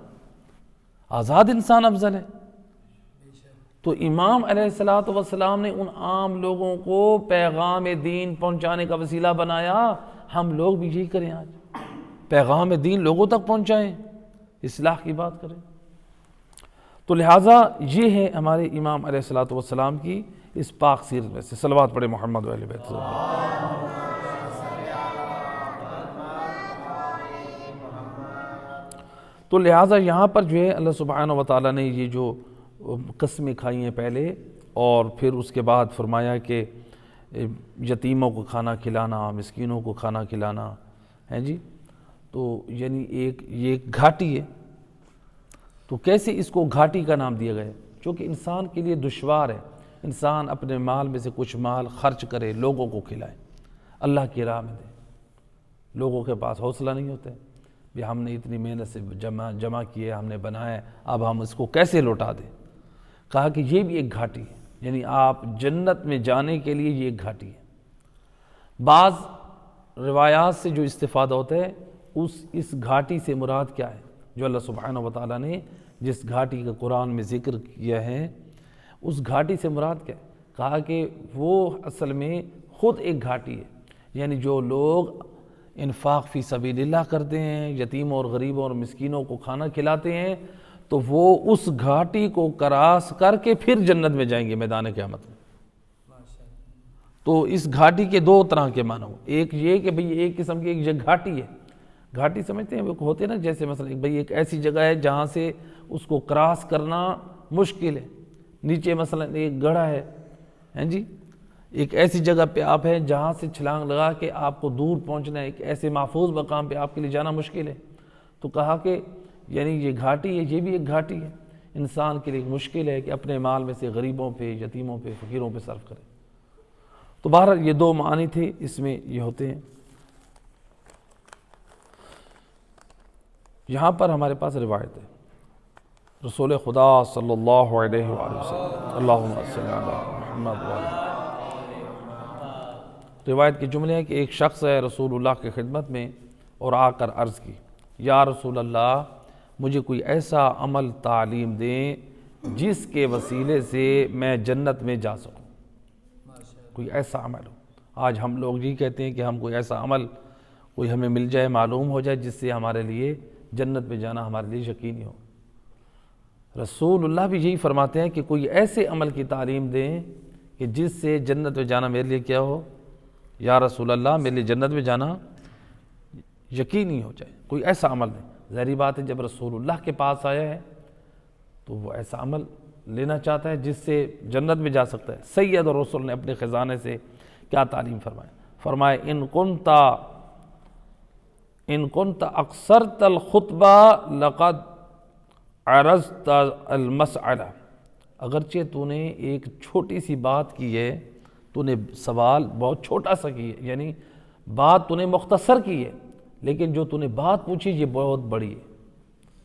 آزاد انسان افضل ہے۔ تو امام علیہ السلام نے ان عام لوگوں کو پیغام دین پہنچانے کا وسیلہ بنایا، ہم لوگ بھی یہی کریں، آج پیغام دین لوگوں تک پہنچائیں، اصلاح کی بات کریں۔ تو لہٰذا یہ ہے ہمارے امام علیہ السلام کی اس پاک سیرت میں سے۔ صلوات پڑھے محمد و اہل بیت۔ تو لہٰذا یہاں پر جو ہے اللہ سبحانہ و تعالیٰ نے یہ جو قسمیں کھائی ہیں پہلے، اور پھر اس کے بعد فرمایا کہ یتیموں کو کھانا کھلانا، مسکینوں کو کھانا کھلانا ہے جی، تو یعنی یہ ایک گھاٹی ہے۔ تو کیسے اس کو گھاٹی کا نام دیا گیا ہے؟ چونکہ انسان کے لیے دشوار ہے، انسان اپنے مال میں سے کچھ مال خرچ کرے، لوگوں کو کھلائے، اللہ کی راہ میں دے۔ لوگوں کے پاس حوصلہ نہیں ہوتا ہے، بھی ہم نے اتنی محنت سے جمع کیے، ہم نے بنایا، اب ہم اس کو کیسے لوٹا دیں؟ کہا کہ یہ بھی ایک گھاٹی ہے، یعنی آپ جنت میں جانے کے لیے یہ ایک گھاٹی ہے۔ بعض روایات سے جو استفادہ ہوتا ہے اس گھاٹی سے مراد کیا ہے؟ جو اللہ سبحانہ و تعالیٰ نے جس گھاٹی کا قرآن میں ذکر کیا ہے، اس گھاٹی سے مراد کیا ہے؟ کہا کہ وہ اصل میں خود ایک گھاٹی ہے، یعنی جو لوگ انفاق فی سبیل اللہ کرتے ہیں، یتیموں اور غریبوں اور مسکینوں کو کھانا کھلاتے ہیں، تو وہ اس گھاٹی کو کراس کر کے پھر جنت میں جائیں گے میدان قیامت میں۔ تو اس گھاٹی کے دو طرح کے معنی ہو، ایک یہ کہ بھئی ایک قسم کی ایک گھاٹی ہے، گھاٹی سمجھتے ہیں وہ ہوتے ہیں نا، جیسے مثلا بھئی ایک ایسی جگہ ہے جہاں سے اس کو کراس کرنا مشکل ہے، نیچے مثلا ایک گڑھا ہے جی، ایک ایسی جگہ پہ آپ ہیں جہاں سے چھلانگ لگا کے آپ کو دور پہنچنا ہے، ایک ایسے محفوظ مقام پہ آپ کے لیے جانا مشکل ہے۔ تو کہا کہ یعنی یہ گھاٹی ہے، یہ بھی ایک گھاٹی ہے، انسان کے لیے مشکل ہے کہ اپنے مال میں سے غریبوں پہ، یتیموں پہ، فقیروں پہ صرف کرے۔ تو بہرحال یہ دو معنی تھے اس میں یہ ہوتے ہیں۔ یہاں پر ہمارے پاس روایت ہے، رسول خدا صلی اللہ علیہ وآلہ وسلم، اللہم صلی علی محمد وآلہ، روایت کے جملے ہیں کہ ایک شخص ہے رسول اللہ کی خدمت میں اور آ کر عرض کی، یا رسول اللہ مجھے کوئی ایسا عمل تعلیم دیں جس کے وسیلے سے میں جنت میں جا سکوں، کوئی ایسا عمل ہو۔ آج ہم لوگ یہ کہتے ہیں کہ ہم کوئی ایسا عمل کوئی ہمیں مل جائے، معلوم ہو جائے، جس سے ہمارے لیے جنت میں جانا ہمارے لیے یقینی ہو۔ رسول اللہ بھی یہی فرماتے ہیں کہ کوئی ایسے عمل کی تعلیم دیں کہ جس سے جنت میں جانا میرے لیے کیا ہو، یا رسول اللہ میرے لیے جنت میں جانا یقینی ہو جائے، کوئی ایسا عمل نہیں۔ ظاہری بات ہے جب رسول اللہ کے پاس آیا ہے تو وہ ایسا عمل لینا چاہتا ہے جس سے جنت میں جا سکتا ہے۔ سید الرسل نے اپنے خزانے سے کیا تعلیم فرمایا ان کنت اکثرت الخطبہ لقد عرضت المسئلہ، اگرچہ تو نے ایک چھوٹی سی بات کی ہے، تو نے سوال بہت چھوٹا سا کی ہے، یعنی بات تو نے مختصر کی ہے، لیکن جو تو نے بات پوچھی یہ بہت بڑی ہے۔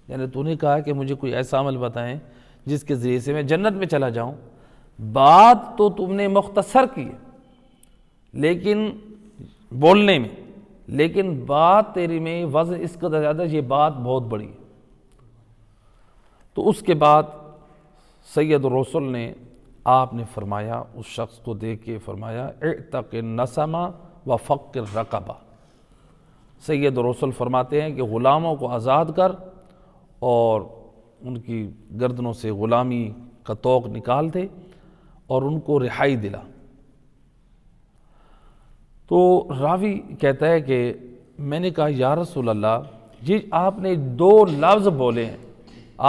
یعنی تو نے کہا کہ مجھے کوئی ایسا عمل بتائیں جس کے ذریعے سے میں جنت میں چلا جاؤں، بات تو تم نے مختصر کی ہے لیکن بولنے میں، لیکن بات تیری میں وزن اس کا زیادہ، یہ بات بہت بڑی ہے۔ تو اس کے بعد سید الرسل نے آپ نے فرمایا، اس شخص کو دیکھ کے فرمایا اعتق النسمہ وفق الرقبہ۔ سید الرسل فرماتے ہیں کہ غلاموں کو آزاد کر اور ان کی گردنوں سے غلامی کا طوق نکال دے اور ان کو رہائی دلا۔ تو راوی کہتا ہے کہ میں نے کہا یا رسول اللہ، یہ آپ نے دو لفظ بولے ہیں،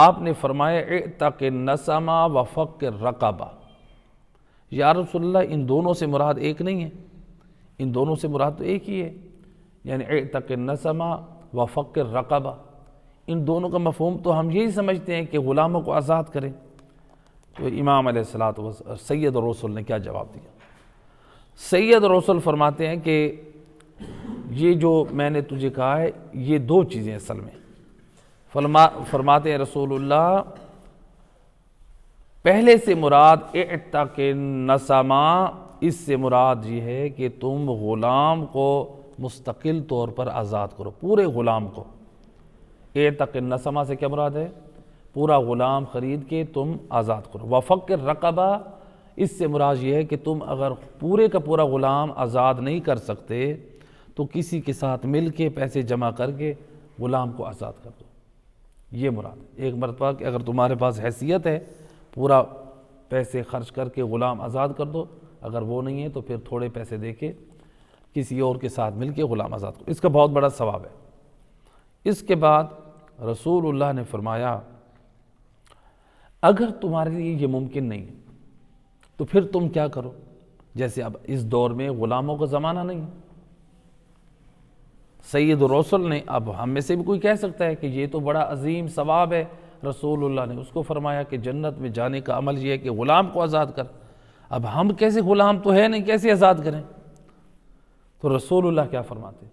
آپ نے فرمایا اعتق النسمہ وفق الرقبہ، یا رسول اللہ ان دونوں سے مراد ایک نہیں ہے، ان دونوں سے مراد تو ایک ہی ہے، یعنی اعتق النسمہ وفق الرقبہ، ان دونوں کا مفہوم تو ہم یہی سمجھتے ہیں کہ غلاموں کو آزاد کریں۔ تو امام علیہ الصلوۃ والسلام سید الرسل نے کیا جواب دیا؟ سید الرسل فرماتے ہیں کہ یہ جو میں نے تجھے کہا ہے یہ دو چیزیں اصل میں، فرماتے ہیں رسول اللہ پہلے سے مراد اعتق النسمہ، اس سے مراد یہ ہے کہ تم غلام کو مستقل طور پر آزاد کرو، پورے غلام کو۔ اعتق النسمہ سے کیا مراد ہے؟ پورا غلام خرید کے تم آزاد کرو۔ وفق الرقبہ، اس سے مراد یہ ہے کہ تم اگر پورے کا پورا غلام آزاد نہیں کر سکتے تو کسی کے ساتھ مل کے پیسے جمع کر کے غلام کو آزاد کر دو، یہ مراد ہے۔ ایک مرتبہ کہ اگر تمہارے پاس حیثیت ہے پورا پیسے خرچ کر کے غلام آزاد کر دو، اگر وہ نہیں ہے تو پھر تھوڑے پیسے دے کے کسی اور کے ساتھ مل کے غلام آزاد کرو، اس کا بہت بڑا ثواب ہے۔ اس کے بعد رسول اللہ نے فرمایا اگر تمہارے لیے یہ ممکن نہیں تو پھر تم کیا کرو؟ جیسے اب اس دور میں غلاموں کا زمانہ نہیں، سید الرسل نے، اب ہم میں سے بھی کوئی کہہ سکتا ہے کہ یہ تو بڑا عظیم ثواب ہے، رسول اللہ نے اس کو فرمایا کہ جنت میں جانے کا عمل یہ ہے کہ غلام کو آزاد کر۔ اب ہم کیسے، غلام تو ہے نہیں، کیسے آزاد کریں؟ تو رسول اللہ کیا فرماتے؟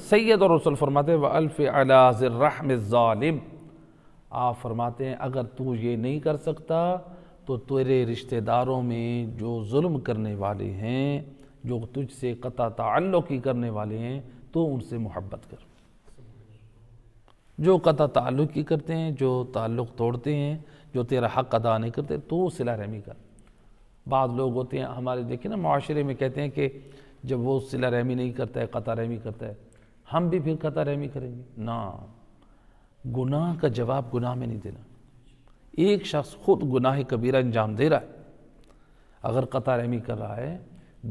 سید الرسل فرماتے وَأَلْفِ عَلَىٰ ذِي الرَّحْمِ الظَّالِمِ، آپ فرماتے ہیں اگر تو یہ نہیں کر سکتا تو تیرے رشتہ داروں میں جو ظلم کرنے والے ہیں، جو تجھ سے قطع تعلقی کرنے والے ہیں، تو ان سے محبت کر۔ جو قطع تعلقی کرتے ہیں، جو تعلق توڑتے ہیں، جو تیرا حق ادا نہیں کرتے، تو صلہ رحمی کر۔ بعض لوگ ہوتے ہیں ہمارے، دیکھیں نا معاشرے میں، کہتے ہیں کہ جب وہ صلہ رحمی نہیں کرتا ہے، قطع رحمی کرتا ہے، ہم بھی پھر قطع رحمی کریں گے؟ نہ، گناہ کا جواب گناہ میں نہیں دینا۔ ایک شخص خود گناہ کبیرہ انجام دے رہا ہے، اگر قطع رحمی کر رہا ہے،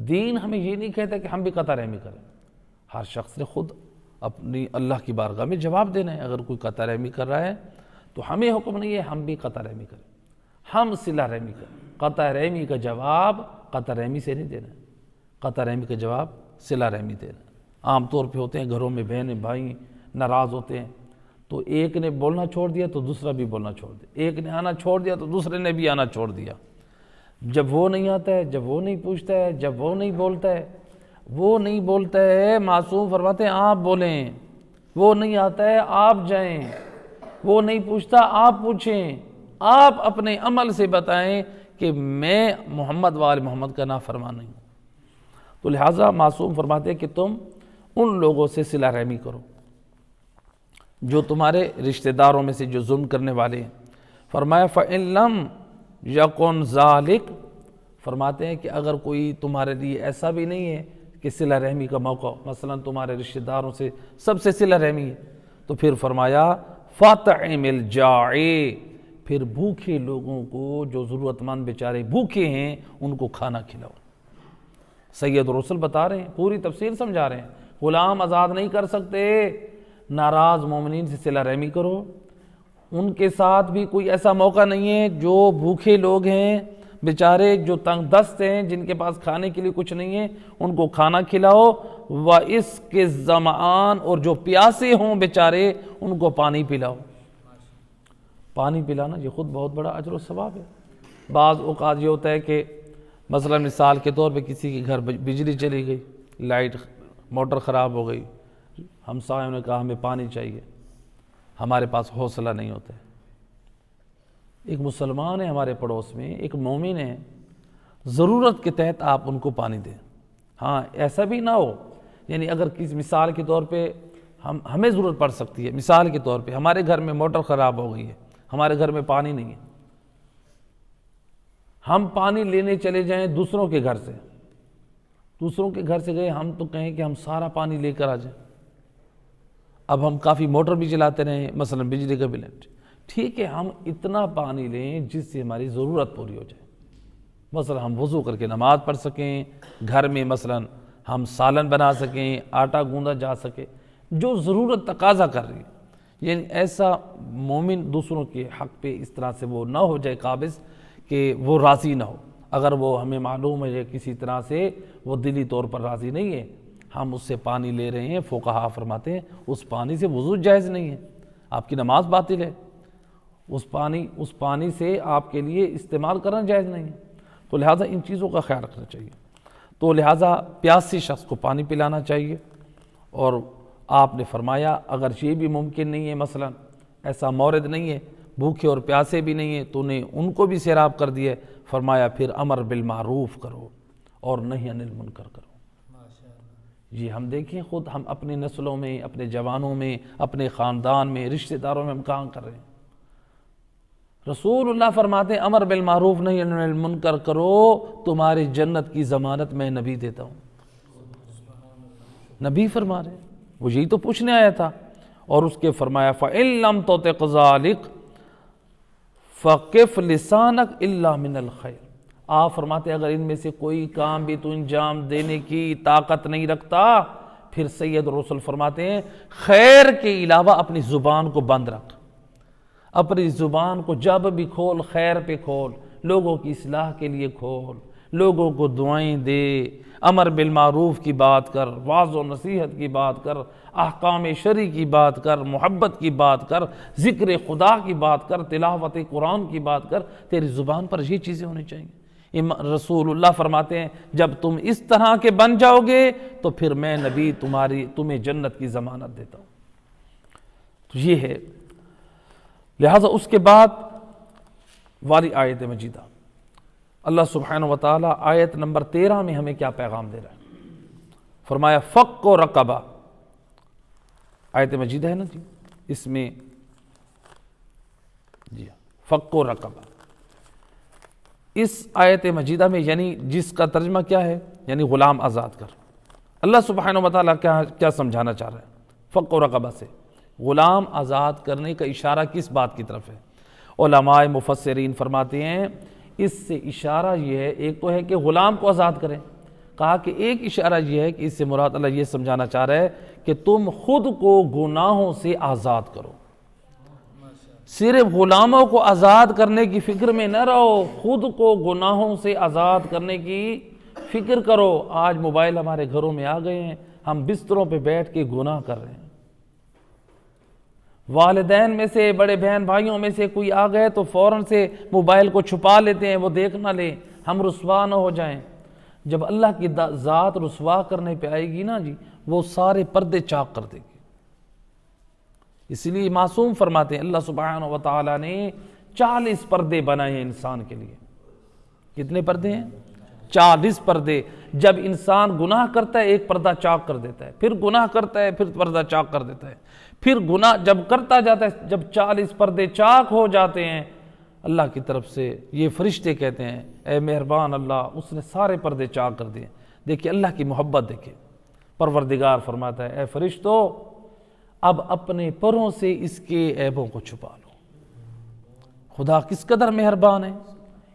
دین ہمیں یہ نہیں کہتا کہ ہم بھی قطع رحمی کریں۔ ہر شخص نے خود اپنی اللہ کی بارگاہ میں جواب دینا ہے۔ اگر کوئی قطع رحمی کر رہا ہے تو ہمیں حکم نہیں ہے ہم بھی قطع رحمی کریں، ہم صلہ رحمی کریں۔ قطع رحمی کا جواب قطع رحمی سے نہیں دینا، قطع رحمی کا جواب صلہ رحمی دینا۔ عام طور پہ ہوتے ہیں گھروں میں بہنیں بھائی ناراض ہوتے ہیں، تو ایک نے بولنا چھوڑ دیا تو دوسرا بھی بولنا چھوڑ دیا، ایک نے آنا چھوڑ دیا تو دوسرے نے بھی آنا چھوڑ دیا۔ جب وہ نہیں آتا ہے، جب وہ نہیں پوچھتا ہے، جب وہ نہیں بولتا ہے، وہ نہیں بولتا ہے، معصوم فرماتے ہیں آپ بولیں، وہ نہیں آتا ہے آپ جائیں، وہ نہیں پوچھتا آپ پوچھیں، آپ اپنے عمل سے بتائیں کہ میں محمد وآل محمد کا نافرمان نہیں ہوں۔ تو لہٰذا معصوم فرماتے ہیں کہ تم ان لوگوں سے صلہ رحمی کرو جو تمہارے رشتہ داروں میں سے جو ظلم کرنے والے ہیں۔ فرمایا فَإِن لَمْ يَكُنْ ذَلِكَ، فرماتے ہیں کہ اگر کوئی تمہارے لیے ایسا بھی نہیں ہے کہ صلہ رحمی کا موقع، مثلا تمہارے رشتہ داروں سے سب سے صلہ رحمی ہے، تو پھر فرمایا فَاطْعِمِ الْجَائِعِ، پھر بھوکے لوگوں کو، جو ضرورت مند بیچارے بھوکے ہیں، ان کو کھانا کھلاؤ۔ سید رسول بتا رہے ہیں، پوری تفصیل سمجھا رہے ہیں، غلام آزاد نہیں کر سکتے، ناراض مومنین سے صلہ رحمی کرو، ان کے ساتھ بھی کوئی ایسا موقع نہیں ہے، جو بھوکے لوگ ہیں بیچارے، جو تنگ دست ہیں، جن کے پاس کھانے کے لیے کچھ نہیں ہے، ان کو کھانا کھلاؤ، و اس کے ظمآن، اور جو پیاسے ہوں بیچارے ان کو پانی پلاؤ۔ پانی پلانا یہ خود بہت بڑا اجر و ثواب ہے۔ بعض اوقات یہ ہوتا ہے کہ مثلا مثال کے طور پہ کسی کے گھر بجلی چلی گئی، لائٹ موٹر خراب ہو گئی، ہمسایوں نے کہا ہمیں پانی چاہیے، ہمارے پاس حوصلہ نہیں ہوتا ہے۔ ایک مسلمان ہے ہمارے پڑوس میں، ایک مومن ہے، ضرورت کے تحت آپ ان کو پانی دیں۔ ہاں ایسا بھی نہ ہو، یعنی اگر کسی مثال کے طور پہ ہمیں ضرورت پڑ سکتی ہے، مثال کے طور پہ ہمارے گھر میں موٹر خراب ہو گئی ہے، ہمارے گھر میں پانی نہیں ہے، ہم پانی لینے چلے جائیں دوسروں کے گھر سے، دوسروں کے گھر سے گئے، ہم تو کہیں کہ ہم سارا پانی لے کر آ جائیں، اب ہم کافی موٹر بھی چلاتے رہیں، مثلا بجلی کا بل ہے، ٹھیک ہے ہم اتنا پانی لیں جس سے ہماری ضرورت پوری ہو جائے، مثلا ہم وضو کر کے نماز پڑھ سکیں، گھر میں مثلا ہم سالن بنا سکیں، آٹا گوندا جا سکے، جو ضرورت تقاضا کر رہی ہے، یعنی ایسا مومن دوسروں کے حق پہ اس طرح سے وہ نہ ہو جائے قابض کہ وہ راضی نہ ہو۔ اگر وہ ہمیں معلوم ہے کسی طرح سے وہ دلی طور پر راضی نہیں ہے، ہم اس سے پانی لے رہے ہیں، فقہا فرماتے ہیں اس پانی سے وضو جائز نہیں ہے، آپ کی نماز باطل ہے، اس پانی سے آپ کے لیے استعمال کرنا جائز نہیں ہے، تو لہٰذا ان چیزوں کا خیال رکھنا چاہیے۔ تو لہٰذا پیاسی شخص کو پانی پلانا چاہیے، اور آپ نے فرمایا اگر یہ بھی ممکن نہیں ہے، مثلا ایسا مورد نہیں ہے، بھوکے اور پیاسے بھی نہیں ہیں، تو نے ان کو بھی سیراب کر دیا، فرمایا پھر امر بالمعروف کرو اور نہی عن المنکر کرو۔ جی ہم دیکھیں خود ہم اپنی نسلوں میں، اپنے جوانوں میں، اپنے خاندان میں، رشتہ داروں میں ہم کام کر رہے ہیں۔ رسول اللہ فرماتے ہیں امر بالمعروف نہی عن المنکر کرو، تمہاری جنت کی ضمانت میں نبی دیتا ہوں۔ نبی فرما رہے ہیں، وہ یہی تو پوچھنے آیا تھا، اور اس کے فرمایا فَإِن لَمْ تُطِعْ ذَلِكَ فَقِفْ لِسَانَكَ إِلَّا مِنَ الْخَيْرِ۔ آپ فرماتے اگر ان میں سے کوئی کام بھی تو انجام دینے کی طاقت نہیں رکھتا، پھر سید رسول فرماتے ہیں خیر کے علاوہ اپنی زبان کو بند رکھ، اپنی زبان کو جب بھی کھول خیر پہ کھول، لوگوں کی اصلاح کے لیے کھول، لوگوں کو دعائیں دے، امر بالمعروف کی بات کر، واعظ و نصیحت کی بات کر، احکام شرعی کی بات کر، محبت کی بات کر، ذکر خدا کی بات کر، تلاوت قرآن کی بات کر، تیری زبان پر یہ چیزیں ہونی چاہیے۔ رسول اللہ فرماتے ہیں جب تم اس طرح کے بن جاؤ گے تو پھر میں نبی تمہیں جنت کی ضمانت دیتا ہوں۔ تو یہ ہے، لہٰذا اس کے بعد والی آیت مجیدہ اللہ سبحانہ وتعالی آیت نمبر 13 میں ہمیں کیا پیغام دے رہا ہے؟ فرمایا فق و رقبہ، آیت مجیدہ ہے نا جی، اس میں جی فق و رقبہ، اس آیت مجیدہ میں یعنی جس کا ترجمہ کیا ہے، یعنی غلام آزاد کر۔ اللہ سبحانہ وتعالی کیا سمجھانا چاہ رہا ہے؟ فق و رقبہ سے غلام آزاد کرنے کا اشارہ کس بات کی طرف ہے؟ علماء مفسرین فرماتے ہیں اس سے اشارہ یہ ہے، ایک تو ہے کہ غلام کو آزاد کریں، کہا کہ ایک اشارہ یہ ہے کہ اس سے مراد اللہ یہ سمجھانا چاہ رہا ہے کہ تم خود کو گناہوں سے آزاد کرو، صرف غلاموں کو آزاد کرنے کی فکر میں نہ رہو، خود کو گناہوں سے آزاد کرنے کی فکر کرو۔ آج موبائل ہمارے گھروں میں آ گئے ہیں، ہم بستروں پہ بیٹھ کے گناہ کر رہے ہیں، والدین میں سے، بڑے بہن بھائیوں میں سے کوئی آ گئے تو فوراً سے موبائل کو چھپا لیتے ہیں، وہ دیکھ نہ لیں، ہم رسوا نہ ہو جائیں۔ جب اللہ کی ذات رسوا کرنے پہ آئے گی نا جی، وہ سارے پردے چاک کر دے گی۔ اس لیے معصوم فرماتے ہیں اللہ سبحانہ وتعالی نے 40 پردے بنائے ہیں انسان کے لیے۔ کتنے پردے ہیں؟ 40 پردے۔ جب انسان گناہ کرتا ہے ایک پردہ چاک کر دیتا ہے، پھر گناہ کرتا ہے پھر پردہ چاک کر دیتا ہے، پھر گناہ جب کرتا جاتا ہے، جب 40 پردے چاک ہو جاتے ہیں، اللہ کی طرف سے یہ فرشتے کہتے ہیں اے مہربان اللہ، اس نے سارے پردے چاک کر دیے۔ دیکھیں اللہ کی محبت، دیکھیں پروردگار فرماتا ہے اے فرشتو اب اپنے پروں سے اس کے عیبوں کو چھپا لو۔ خدا کس قدر مہربان ہے،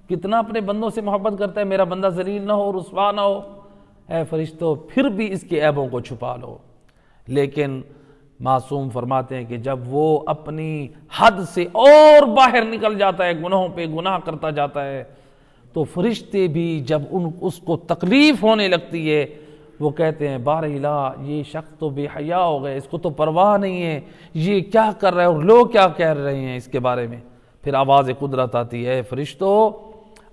کتنا اپنے بندوں سے محبت کرتا ہے، میرا بندہ ذلیل نہ ہو، رسوا نہ ہو۔ اے فرشتو پھر بھی اس کے عیبوں کو چھپا لو، لیکن معصوم فرماتے ہیں کہ جب وہ اپنی حد سے اور باہر نکل جاتا ہے، گناہوں پہ گناہ کرتا جاتا ہے، تو فرشتے بھی جب اس کو تکلیف ہونے لگتی ہے وہ کہتے ہیں بار الہ یہ شخص تو بے حیا ہو گئے، اس کو تو پرواہ نہیں ہے، یہ کیا کر رہا ہے اور لوگ کیا کہہ رہے ہیں اس کے بارے میں۔ پھر آواز قدرت آتی ہے، فرشتو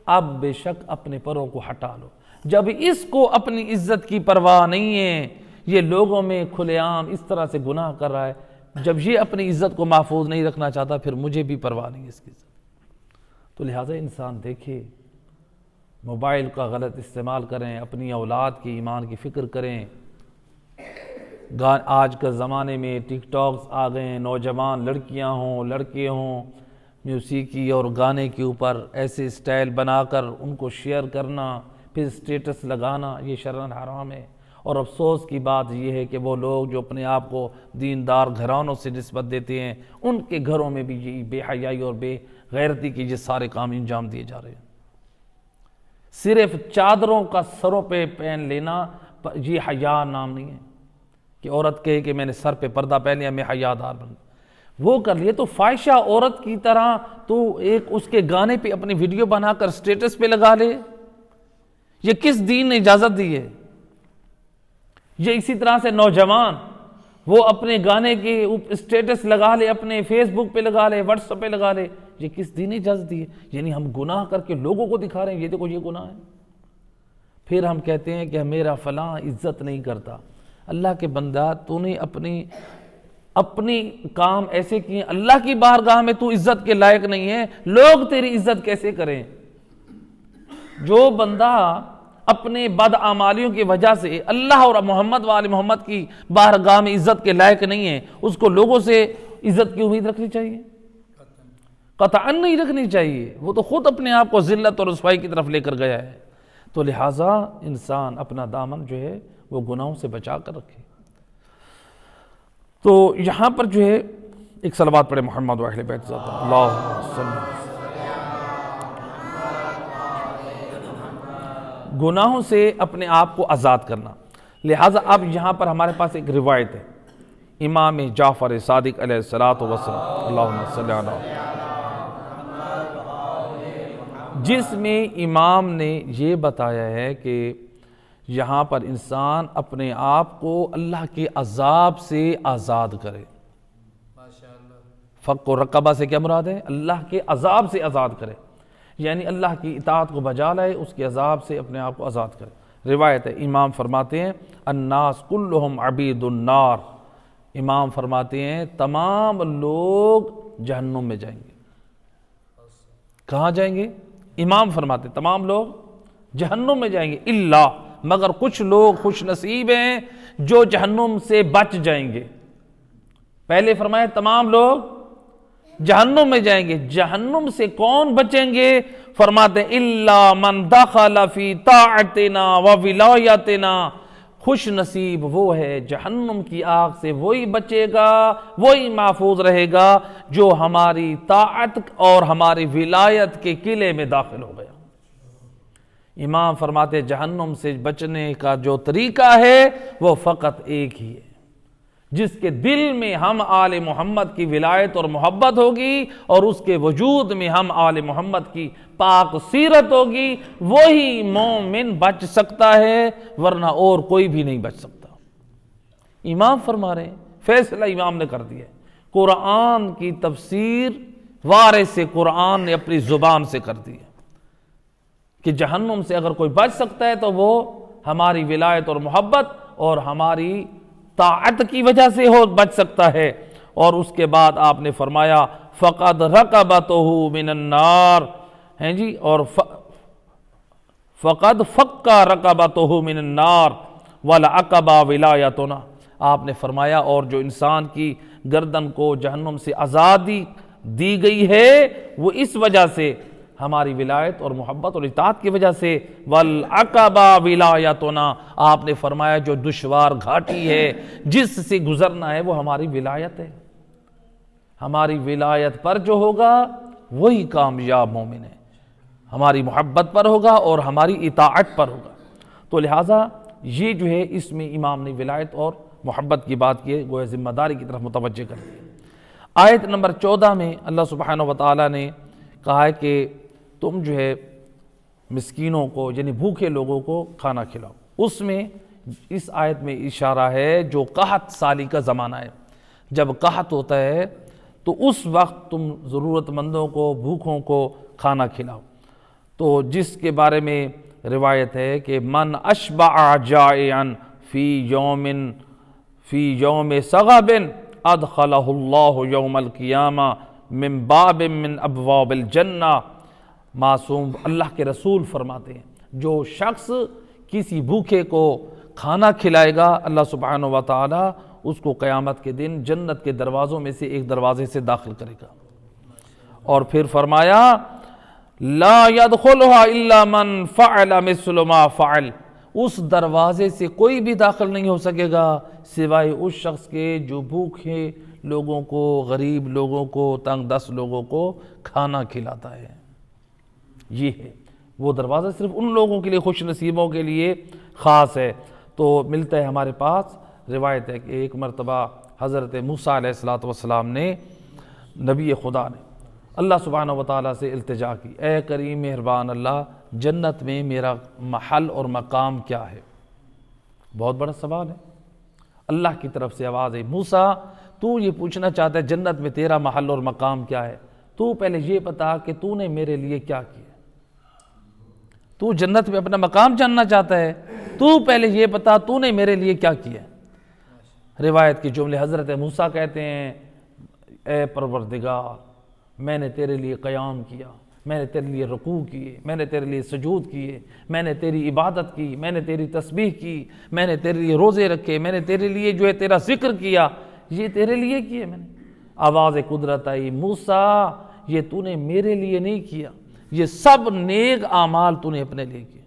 اب بے شک اپنے پروں کو ہٹا لو۔ جب اس کو اپنی عزت کی پرواہ نہیں ہے، یہ لوگوں میں کھلے عام اس طرح سے گناہ کر رہا ہے، جب یہ اپنی عزت کو محفوظ نہیں رکھنا چاہتا پھر مجھے بھی پرواہ نہیں اس کی عزت۔ تو لہٰذا انسان دیکھے موبائل کا غلط استعمال کریں، اپنی اولاد کی ایمان کی فکر کریں۔ آج کے زمانے میں ٹک ٹاکس آ گئے ہیں، نوجوان لڑکیاں ہوں لڑکے ہوں، موسیقی اور گانے کے اوپر ایسے سٹائل بنا کر ان کو شیئر کرنا، پھر سٹیٹس لگانا، یہ شرعاً حرام ہے۔ اور افسوس کی بات یہ ہے کہ وہ لوگ جو اپنے آپ کو دیندار گھرانوں سے نسبت دیتے ہیں، ان کے گھروں میں بھی یہ بے حیائی اور بے غیرتی کے یہ سارے کام انجام دیے جا رہے ہیں۔ صرف چادروں کا سروں پہ پہن لینا یہ حیا نام نہیں ہے کہ عورت کہے کہ میں نے سر پہ پردہ پہن لیا میں حیا دار بن گیا، وہ کر لیے تو فاحشہ عورت کی طرح تو ایک اس کے گانے پہ اپنی ویڈیو بنا کر سٹیٹس پہ لگا لے، یہ کس دین نے اجازت دی ہے؟ یہ اسی طرح سے نوجوان وہ اپنے گانے کے سٹیٹس لگا لے، اپنے فیس بک پہ لگا لے، واٹس ایپ پہ لگا لے، یہ کس دین نے اجازت دی ہے؟ یعنی ہم گناہ کر کے لوگوں کو دکھا رہے ہیں یہ دیکھو یہ گناہ ہے۔ پھر ہم کہتے ہیں کہ میرا فلاں عزت نہیں کرتا۔ اللہ کے بندہ تو نے اپنی کام ایسے کیے، اللہ کی بارگاہ میں تو عزت کے لائق نہیں ہے، لوگ تیری عزت کیسے کریں؟ جو بندہ اپنے بدعمالیوں کی وجہ سے اللہ اور محمد و آل محمد کی بارگاہ میں عزت کے لائق نہیں ہے، اس کو لوگوں سے عزت کی امید رکھنی چاہیے؟ قطعاً نہیں رکھنی چاہیے، وہ تو خود اپنے آپ کو ذلت اور رسوائی کی طرف لے کر گیا ہے۔ تو لہٰذا انسان اپنا دامن جو ہے وہ گناہوں سے بچا کر رکھے۔ تو یہاں پر جو ہے ایک صلوات پڑھے محمد و اہل بیت ذات اللہ صلی۔ گناہوں سے اپنے آپ کو آزاد کرنا، لہٰذا اب یہاں پر ہمارے پاس ایک روایت ہے امام جعفر صادق علیہ الصلوۃ والسلام اللہم صلی علی، جس میں امام نے یہ بتایا ہے کہ یہاں پر انسان اپنے آپ کو اللہ کے عذاب سے آزاد کرے۔ فق و رقبہ سے کیا مراد ہے؟ اللہ کے عذاب سے آزاد کرے، یعنی اللہ کی اطاعت کو بجا لائے، اس کے عذاب سے اپنے آپ کو آزاد کرے۔ روایت ہے امام فرماتے ہیں الناس کلہم عبید النار، امام فرماتے ہیں تمام لوگ جہنم میں جائیں گے۔ کہاں جائیں گے؟ امام فرماتے ہیں تمام لوگ جہنم میں جائیں گے، الا مگر کچھ لوگ خوش نصیب ہیں جو جہنم سے بچ جائیں گے۔ پہلے فرمایا تمام لوگ جہنم میں جائیں گے، جہنم سے کون بچیں گے؟ فرماتے ہیں الا من دخل فی طاعتنا و ولایتنا، خوش نصیب وہ ہے جہنم کی آگ سے وہی بچے گا، وہی محفوظ رہے گا جو ہماری طاعت اور ہماری ولایت کے قلعے میں داخل ہو گیا۔ امام فرماتے جہنم سے بچنے کا جو طریقہ ہے وہ فقط ایک ہی ہے، جس کے دل میں ہم آل محمد کی ولایت اور محبت ہوگی اور اس کے وجود میں ہم آل محمد کی پاک سیرت ہوگی، وہی مومن بچ سکتا ہے، ورنہ اور کوئی بھی نہیں بچ سکتا۔ امام فرما رہے ہیں، فیصلہ امام نے کر دیا ہے۔ قرآن کی تفسیر وارث قرآن نے اپنی زبان سے کر دی ہے کہ جہنم سے اگر کوئی بچ سکتا ہے تو وہ ہماری ولایت اور محبت اور ہماری طاعت کی وجہ سے ہو بچ سکتا ہے۔ اور اس کے بعد آپ نے فرمایا فقد رقبتہ من النار، ہیں جی، اور فقد فک رقبتہ من النار والعقبہ ولایتنا، آپ نے فرمایا اور جو انسان کی گردن کو جہنم سے آزادی دی گئی ہے وہ اس وجہ سے ہماری ولایت اور محبت اور اطاعت کی وجہ سے، والعقبہ ولایتنا، آپ نے فرمایا جو دشوار گھاٹی ہے جس سے گزرنا ہے وہ ہماری ولایت ہے، ہماری ولایت پر جو ہوگا وہی کامیاب مومن ہے، ہماری محبت پر ہوگا اور ہماری اطاعت پر ہوگا۔ تو لہٰذا یہ جو ہے اس میں امام نے ولایت اور محبت کی بات کی ہے، گویا ذمہ داری کی طرف متوجہ کرتی ہے۔ آیت نمبر 14 میں اللہ سبحانہ وتعالیٰ نے کہا ہے کہ تم جو ہے مسکینوں کو یعنی بھوکے لوگوں کو کھانا کھلاؤ۔ اس میں اس آیت میں اشارہ ہے جو قحط سالی کا زمانہ ہے، جب قحط ہوتا ہے تو اس وقت تم ضرورت مندوں کو بھوکوں کو کھانا کھلاؤ۔ تو جس کے بارے میں روایت ہے کہ من اشبع جائعا فی یوم صغب ادخلہ اللہ یوم القیامہ من باب من ابواب الجنہ۔ معصوم اللہ کے رسول فرماتے ہیں جو شخص کسی بھوکے کو کھانا کھلائے گا اللہ سبحانہ و تعالی اس کو قیامت کے دن جنت کے دروازوں میں سے ایک دروازے سے داخل کرے گا۔ اور پھر فرمایا لا يدخلها الا من فعل مثل ما فعل، اس دروازے سے کوئی بھی داخل نہیں ہو سکے گا سوائے اس شخص کے جو بھوکے لوگوں کو، غریب لوگوں کو، تنگ دست لوگوں کو کھانا کھلاتا ہے۔ یہ ہے وہ دروازہ، صرف ان لوگوں کے لیے، خوش نصیبوں کے لیے خاص ہے۔ تو ملتا ہے ہمارے پاس روایت ہے کہ ایک مرتبہ حضرت موسیٰ علیہ السلام نے، نبی خدا نے اللہ سبحانہ وتعالیٰ سے التجا کی، اے کریم مہربان اللہ، جنت میں میرا محل اور مقام کیا ہے؟ بہت بڑا سوال ہے۔ اللہ کی طرف سے آواز ہے، موسیٰ تو یہ پوچھنا چاہتا ہے جنت میں تیرا محل اور مقام کیا ہے؟ تو پہلے یہ بتا کہ تو نے میرے لیے کیا کیا؟ تو جنت میں اپنا مقام جاننا چاہتا ہے؟ تو پہلے یہ بتا تو نے میرے لیے کیا کیا؟ روایت کے جملے حضرت موسیٰ کہتے ہیں، اے پروردگار، میں نے تیرے لیے قیام کیا، میں نے تیرے لیے رکوع کیے، میں نے تیرے لیے سجود کیے، میں نے تیری عبادت کی، میں نے تیری تسبیح کی، میں نے تیرے لیے روزے رکھے، میں نے تیرے لیے جو ہے تیرا ذکر کیا، یہ تیرے لیے کیے میں نے۔ آواز قدرت آئی، موسیٰ یہ تو نے میرے لیے نہیں کیا، یہ سب نیک اعمال تو نے اپنے لیے کیے،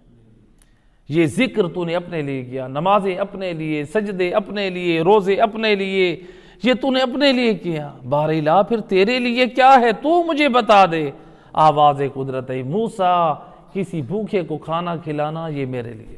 یہ ذکر تو نے اپنے لیے کیا، نمازیں اپنے لیے، سجدے اپنے لیے، روزے اپنے لیے، یہ تو نے اپنے لیے کیا۔ بہرحال پھر تیرے لیے کیا ہے تو مجھے بتا دے۔ آواز قدرت ہے، موسیٰ کسی بھوکے کو کھانا کھلانا یہ میرے لیے،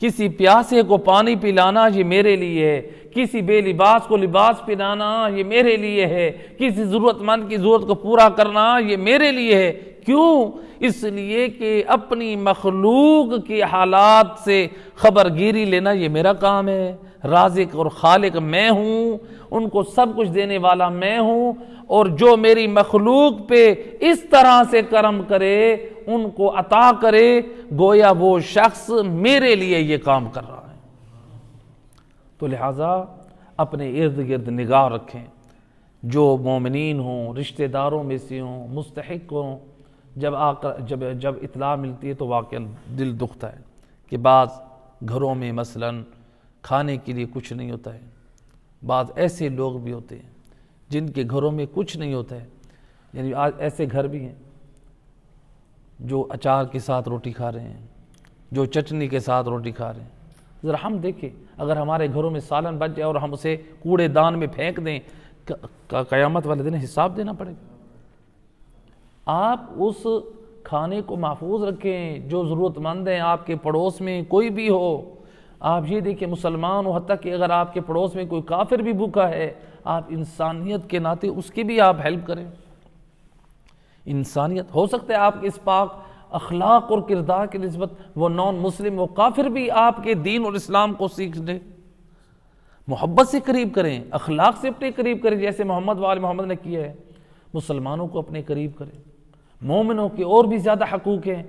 کسی پیاسے کو پانی پلانا یہ میرے لیے ہے، کسی بے لباس کو لباس پہنانا یہ میرے لیے ہے، کسی ضرورت مند کی ضرورت کو پورا کرنا یہ میرے لیے ہے۔ کیوں؟ اس لیے کہ اپنی مخلوق کے حالات سے خبرگیری لینا یہ میرا کام ہے۔ رازق اور خالق میں ہوں، ان کو سب کچھ دینے والا میں ہوں، اور جو میری مخلوق پہ اس طرح سے کرم کرے، ان کو عطا کرے، گویا وہ شخص میرے لیے یہ کام کر رہا ہے۔ تو لہٰذا اپنے ارد گرد نگاہ رکھیں، جو مومنین ہوں، رشتہ داروں میں سے ہوں، مستحق ہوں، جب اطلاع ملتی ہے تو واقعاً دل دکھتا ہے کہ بعض گھروں میں مثلاً کھانے کے لیے کچھ نہیں ہوتا ہے، بعض ایسے لوگ بھی ہوتے ہیں جن کے گھروں میں کچھ نہیں ہوتا ہے، یعنی آج ایسے گھر بھی ہیں جو اچار کے ساتھ روٹی کھا رہے ہیں، جو چٹنی کے ساتھ روٹی کھا رہے ہیں۔ ذرا ہم دیکھیں، اگر ہمارے گھروں میں سالن بچ جائے اور ہم اسے کوڑے دان میں پھینک دیں، قیامت والے دن حساب دینا پڑے گا۔ آپ اس کھانے کو محفوظ رکھیں، جو ضرورت مند ہیں آپ کے پڑوس میں کوئی بھی ہو، آپ یہ دیکھیں مسلمان ہو، حتیٰ کہ اگر آپ کے پڑوس میں کوئی کافر بھی بھوکا ہے، آپ انسانیت کے ناطے اس کی بھی آپ ہیلپ کریں۔ انسانیت ہو سکتا ہے آپ کے اس پاک اخلاق اور کردار کی نسبت وہ نان مسلم، وہ کافر بھی آپ کے دین اور اسلام کو سیکھ لے۔ محبت سے قریب کریں، اخلاق سے اپنے قریب کریں، جیسے محمد وآل محمد نے کیا ہے۔ مسلمانوں کو اپنے قریب کریں۔ مومنوں کے اور بھی زیادہ حقوق ہیں۔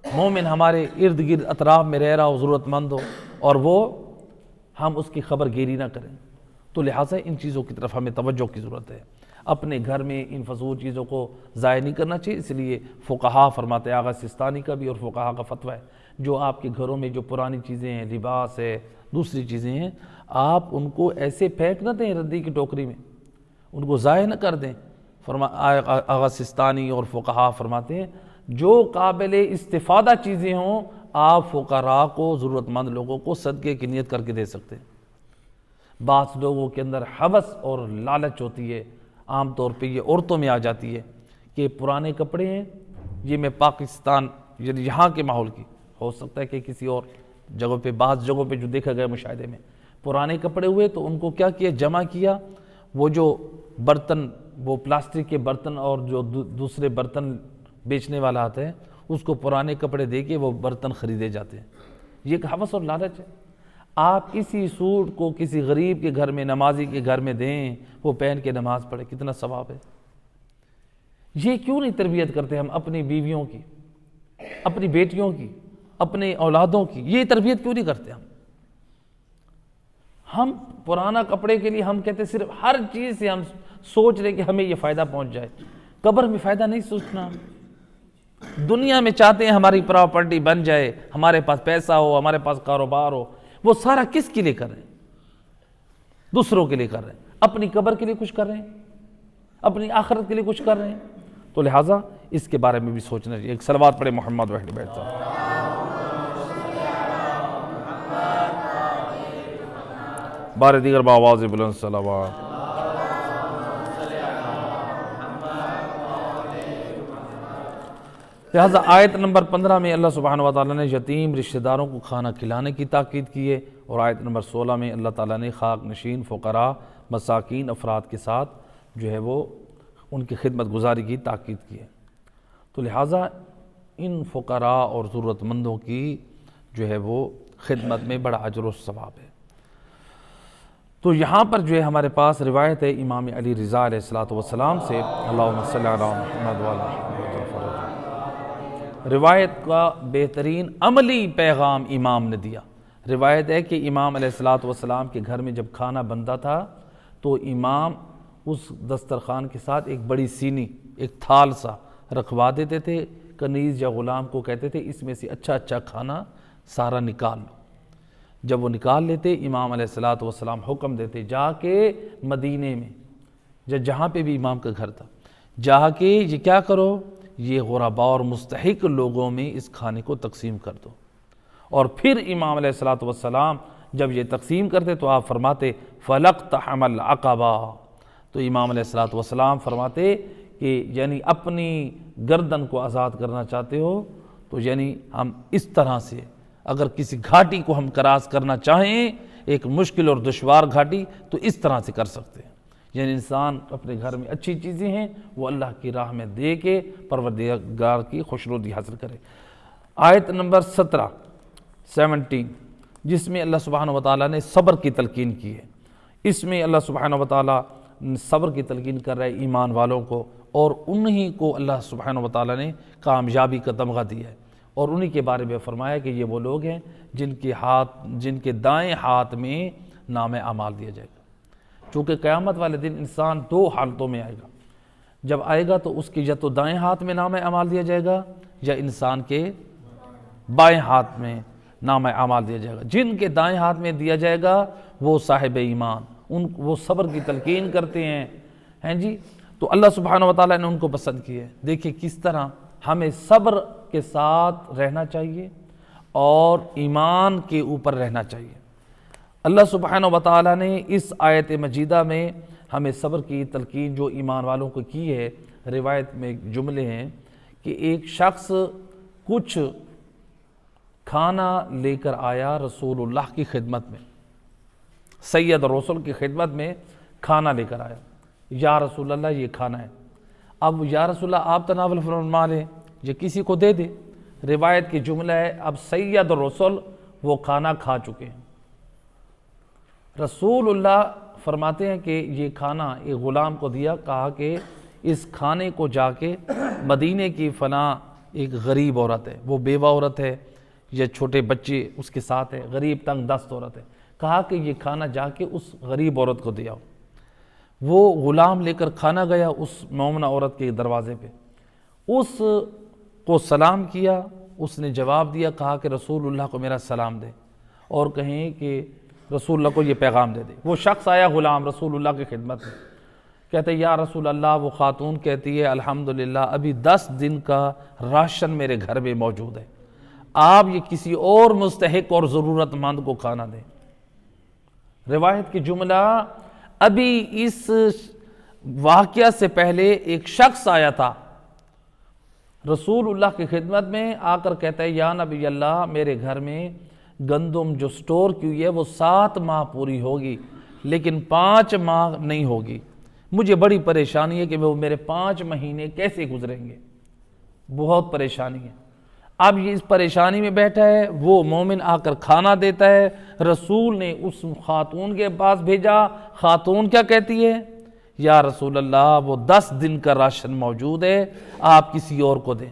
مومن ہمارے ارد گرد اطراف میں رہ رہا ہو، ضرورت مند ہو، اور وہ ہم اس کی خبر گیری نہ کریں، تو لہٰذا ان چیزوں کی طرف ہمیں توجہ کی ضرورت ہے۔ اپنے گھر میں ان فضول چیزوں کو ضائع نہیں کرنا چاہیے، اس لیے فقہا فرماتے ہیں، آغا سستانی کا بھی اور فقہا کا فتویٰ ہے، جو آپ کے گھروں میں جو پرانی چیزیں ہیں، لباس ہے، دوسری چیزیں ہیں، آپ ان کو ایسے پھینک نہ دیں ردی کی ٹوکری میں، ان کو ضائع نہ کر دیں۔ آغا سستانی اور فقہا فرماتے ہیں جو قابل استفادہ چیزیں ہوں آپ فقراء کو، ضرورت مند لوگوں کو صدقے کی نیت کر کے دے سکتے ہیں۔ بعض لوگوں کے اندر ہوس اور لالچ ہوتی ہے، عام طور پہ یہ عورتوں میں آ جاتی ہے کہ پرانے کپڑے ہیں، یہ میں پاکستان یعنی یہاں کے ماحول کی، ہو سکتا ہے کہ کسی اور جگہوں پہ، بعض جگہوں پہ جو دیکھا گیا مشاہدے میں، پرانے کپڑے ہوئے تو ان کو کیا کیا، جمع کیا، وہ جو برتن، وہ پلاسٹک کے برتن اور جو دوسرے برتن بیچنے والا آتا ہے اس کو پرانے کپڑے دے کے وہ برتن خریدے جاتے ہیں۔ یہ ایک ہوس اور لالچ ہے۔ آپ کسی سوٹ کو کسی غریب کے گھر میں، نمازی کے گھر میں دیں، وہ پہن کے نماز پڑھے، کتنا ثواب ہے۔ یہ کیوں نہیں تربیت کرتے ہم اپنی بیویوں کی، اپنی بیٹیوں کی، اپنے اولادوں کی؟ یہ تربیت کیوں نہیں کرتے ہم پرانا کپڑے کے لیے ہم کہتے صرف ہر چیز سے ہم سوچ رہے کہ ہمیں یہ فائدہ پہنچ جائے، قبر میں فائدہ نہیں سوچنا۔ دنیا میں چاہتے ہیں ہماری پراپرٹی بن جائے، ہمارے پاس پیسہ ہو، ہمارے پاس کاروبار ہو، وہ سارا کس کے لیے کر رہے ہیں؟ دوسروں کے لیے کر رہے ہیں، اپنی قبر کے لیے کچھ کر رہے ہیں، اپنی آخرت کے لیے کچھ کر رہے ہیں۔ تو لہٰذا اس کے بارے میں بھی سوچنا چاہیے۔ ایک صلوات پڑھے محمد وحید بیٹھتا ہوں۔ بار دیگر بآواز بلند صلوات۔ لہٰذا آیت نمبر 15 میں اللہ سبحانہ وتعالیٰ نے یتیم رشتہ داروں کو کھانا کھلانے کی تاکید کی ہے، اور آیت نمبر 16 میں اللہ تعالیٰ نے خاک نشین فقراء مساکین افراد کے ساتھ جو ہے وہ ان کی خدمت گزاری کی تاکید کی ہے۔ تو لہٰذا ان فقراء اور ضرورت مندوں کی جو ہے وہ خدمت میں بڑا اجر و ثواب ہے۔ تو یہاں پر جو ہے ہمارے پاس روایت ہے امام علی رضا علیہ السلام سے، اللہم صلی علی محمد وعلی محمد، روایت کا بہترین عملی پیغام امام نے دیا۔ روایت ہے کہ امام علیہ السلام کے گھر میں جب کھانا بنتا تھا تو امام اس دسترخوان کے ساتھ ایک بڑی سینی، ایک تھال سا رکھوا دیتے تھے، کنیز یا غلام کو کہتے تھے اس میں سے اچھا اچھا کھانا سارا نکال لو۔ جب وہ نکال لیتے امام علیہ السلام حکم دیتے جا کے مدینے میں، جہاں پہ بھی امام کا گھر تھا، جا کے یہ کیا کرو، یہ غرباء اور مستحق لوگوں میں اس کھانے کو تقسیم کر دو۔ اور پھر امام علیہ السلام جب یہ تقسیم کرتے تو آپ فرماتے فَلَقْتَحَمَ الْعَقَبَةَ، تو امام علیہ السلام فرماتے کہ یعنی اپنی گردن کو آزاد کرنا چاہتے ہو تو یعنی ہم اس طرح سے، اگر کسی گھاٹی کو ہم کراس کرنا چاہیں، ایک مشکل اور دشوار گھاٹی، تو اس طرح سے کر سکتے ہیں۔ یعنی انسان اپنے گھر میں اچھی چیزیں ہیں وہ اللہ کی راہ میں دے کے پروردگار کی خوشنودی حاصل کرے۔ آیت نمبر 17 جس میں اللہ سبحانہ وتعالیٰ نے صبر کی تلقین کی ہے، اس میں اللہ سبحانہ وتعالیٰ صبر کی تلقین کر رہے ایمان والوں کو، اور انہی کو اللہ سبحانہ وتعالیٰ نے کامیابی کا تمغہ دیا ہے، اور انہی کے بارے میں فرمایا کہ یہ وہ لوگ ہیں جن کے دائیں ہاتھ میں نام اعمال دیا جائے گا۔ چونکہ قیامت والے دن انسان دو حالتوں میں آئے گا، جب آئے گا تو اس کی یا تو دائیں ہاتھ میں نام اعمال دیا جائے گا یا انسان کے بائیں ہاتھ میں نام اعمال دیا جائے گا۔ جن کے دائیں ہاتھ میں دیا جائے گا وہ صاحب ایمان، وہ صبر کی تلقین کرتے ہیں جی، تو اللہ سبحانہ وتعالیٰ نے ان کو پسند کیا ہے۔ دیکھیں کس طرح ہمیں صبر کے ساتھ رہنا چاہیے اور ایمان کے اوپر رہنا چاہیے۔ اللہ سبحانہ وتعالیٰ نے اس آیت مجیدہ میں ہمیں صبر کی تلقین جو ایمان والوں کو کی ہے۔ روایت میں جملے ہیں کہ ایک شخص کچھ کھانا لے کر آیا رسول اللہ کی خدمت میں، سید رسول کی خدمت میں کھانا لے کر آیا، یا رسول اللہ یہ کھانا ہے۔ اب یا رسول اللہ آپ تناول فرما لیں، یہ کسی کو دے دے۔ روایت کی جملہ ہے اب سید رسول وہ کھانا کھا چکے ہیں۔ رسول اللہ فرماتے ہیں کہ یہ کھانا ایک غلام کو دیا، کہا کہ اس کھانے کو جا کے مدینے کی فلاں ایک غریب عورت ہے، وہ بیوہ عورت ہے یا چھوٹے بچے اس کے ساتھ ہے، غریب تنگ دست عورت ہے، کہا کہ یہ کھانا جا کے اس غریب عورت کو دیا۔ وہ غلام لے کر کھانا گیا اس مومنہ عورت کے دروازے پہ، اس کو سلام کیا، اس نے جواب دیا، کہا کہ رسول اللہ کو میرا سلام دے اور کہیں کہ رسول اللہ کو یہ پیغام دے دے۔ وہ شخص آیا غلام رسول اللہ کی خدمت میں، کہتے یا رسول اللہ، وہ خاتون کہتی ہے الحمدللہ ابھی 10 دن کا راشن میرے گھر میں موجود ہے، آپ یہ کسی اور مستحق اور ضرورت مند کو کھانا دیں۔ روایت کی جملہ ابھی اس واقعہ سے پہلے ایک شخص آیا تھا رسول اللہ کی خدمت میں، آ کر کہتا ہے یا نبی اللہ، میرے گھر میں گندم جو سٹور کی ہوئی ہے وہ 7 ماہ پوری ہوگی لیکن 5 ماہ نہیں ہوگی، مجھے بڑی پریشانی ہے کہ وہ میرے 5 مہینے کیسے گزریں گے، بہت پریشانی ہے۔ اب یہ اس پریشانی میں بیٹھا ہے، وہ مومن آ کر کھانا دیتا ہے، رسول نے اس خاتون کے پاس بھیجا، خاتون کیا کہتی ہے؟ یا رسول اللہ وہ 10 دن کا راشن موجود ہے، آپ کسی اور کو دیں۔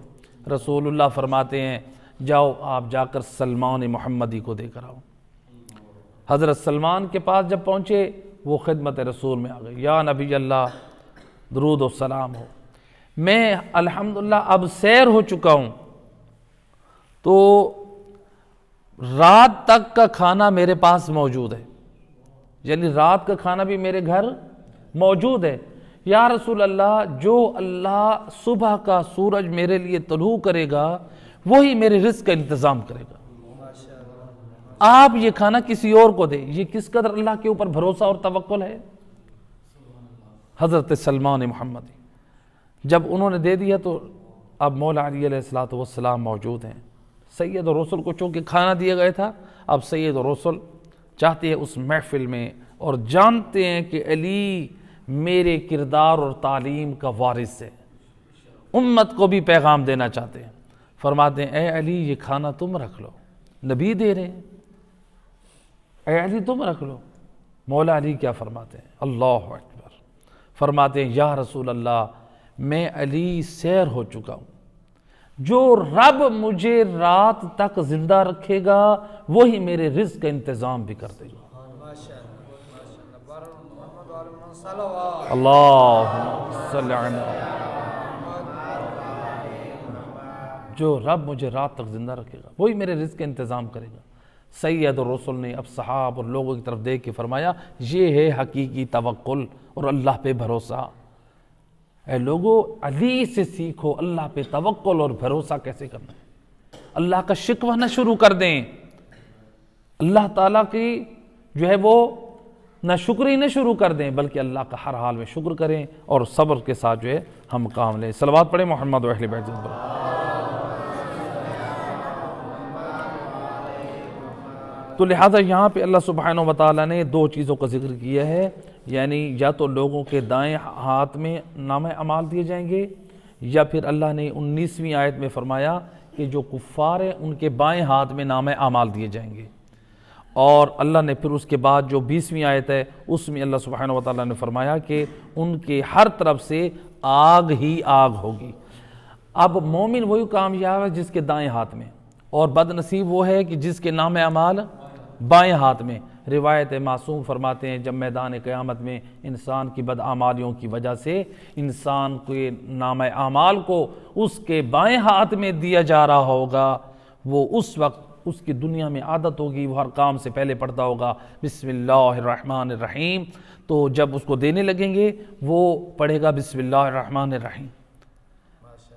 رسول اللہ فرماتے ہیں جاؤ آپ جا کر سلمان محمدی کو دے کر آؤ۔ حضرت سلمان کے پاس جب پہنچے وہ خدمت رسول میں آ گئے، یا نبی اللہ درود و سلام ہو، میں الحمدللہ اب سیر ہو چکا ہوں، تو رات تک کا کھانا میرے پاس موجود ہے، یعنی رات کا کھانا بھی میرے گھر موجود ہے۔ یا رسول اللہ جو اللہ صبح کا سورج میرے لیے طلوع کرے گا وہی میرے رزق کا انتظام کرے گا، آپ یہ کھانا کسی اور کو دیں۔ یہ کس قدر اللہ کے اوپر بھروسہ اور توکل ہے۔ حضرت سلمان محمدی جب انہوں نے دے دیا تو اب مولا علی علیہ السلام موجود ہیں، سید الرسل کو چونکہ کھانا دیا گیا تھا، اب سید الرسل چاہتے ہیں اس محفل میں، اور جانتے ہیں کہ علی میرے کردار اور تعلیم کا وارث ہے، امت کو بھی پیغام دینا چاہتے ہیں، فرماتے ہیں اے علی یہ کھانا تم رکھ لو، نبی دے رہے ہیں، اے علی تم رکھ لو۔ مولا علی کیا فرماتے ہیں؟ اللہ اکبر، فرماتے ہیں یا رسول اللہ میں علی سیر ہو چکا ہوں، جو رب مجھے رات تک زندہ رکھے گا وہی میرے رزق کا انتظام بھی کر دے گا۔ اللہم صلی علی جو رب مجھے رات تک زندہ رکھے گا وہی میرے رزق کا انتظام کرے گا۔ سید الرسل نے اب صحابہ اور لوگوں کی طرف دیکھ کے فرمایا یہ ہے حقیقی توکل اور اللہ پہ بھروسہ۔ اے لوگو علی سے سیکھو اللہ پہ توکل اور بھروسہ کیسے کرنا ہے۔ اللہ کا شکوہ نہ شروع کر دیں، اللہ تعالیٰ کی جو ہے وہ نہ شکری نہ شروع کر دیں، بلکہ اللہ کا ہر حال میں شکر کریں اور صبر کے ساتھ جو ہے ہم کام لیں۔ صلوات پڑھیں محمد و اہل بیت پر۔ تو لہٰذا یہاں پہ اللہ سبحانہ و تعالیٰ نے 2 چیزوں کا ذکر کیا ہے، یعنی یا تو لوگوں کے دائیں ہاتھ میں نامہ اعمال دیے جائیں گے، یا پھر اللہ نے 19ویں آیت میں فرمایا کہ جو کفار ہیں ان کے بائیں ہاتھ میں نامہ اعمال دیے جائیں گے، اور اللہ نے پھر اس کے بعد جو 20ویں آیت ہے اس میں اللہ سبحانہ و تعالیٰ نے فرمایا کہ ان کے ہر طرف سے آگ ہی آگ ہوگی۔ اب مومن وہی کامیاب ہے جس کے دائیں ہاتھ میں، اور بد نصیب وہ ہے کہ جس کے نام اعمال بائیں ہاتھ میں۔ روایت معصوم فرماتے ہیں جب میدان قیامت میں انسان کی بدعمالیوں کی وجہ سے انسان کے نام اعمال کو اس کے بائیں ہاتھ میں دیا جا رہا ہوگا، وہ اس وقت اس کی دنیا میں عادت ہوگی، وہ ہر کام سے پہلے پڑھتا ہوگا بسم اللہ الرحمن الرحیم، تو جب اس کو دینے لگیں گے وہ پڑھے گا بسم اللہ الرحمن الرحیم۔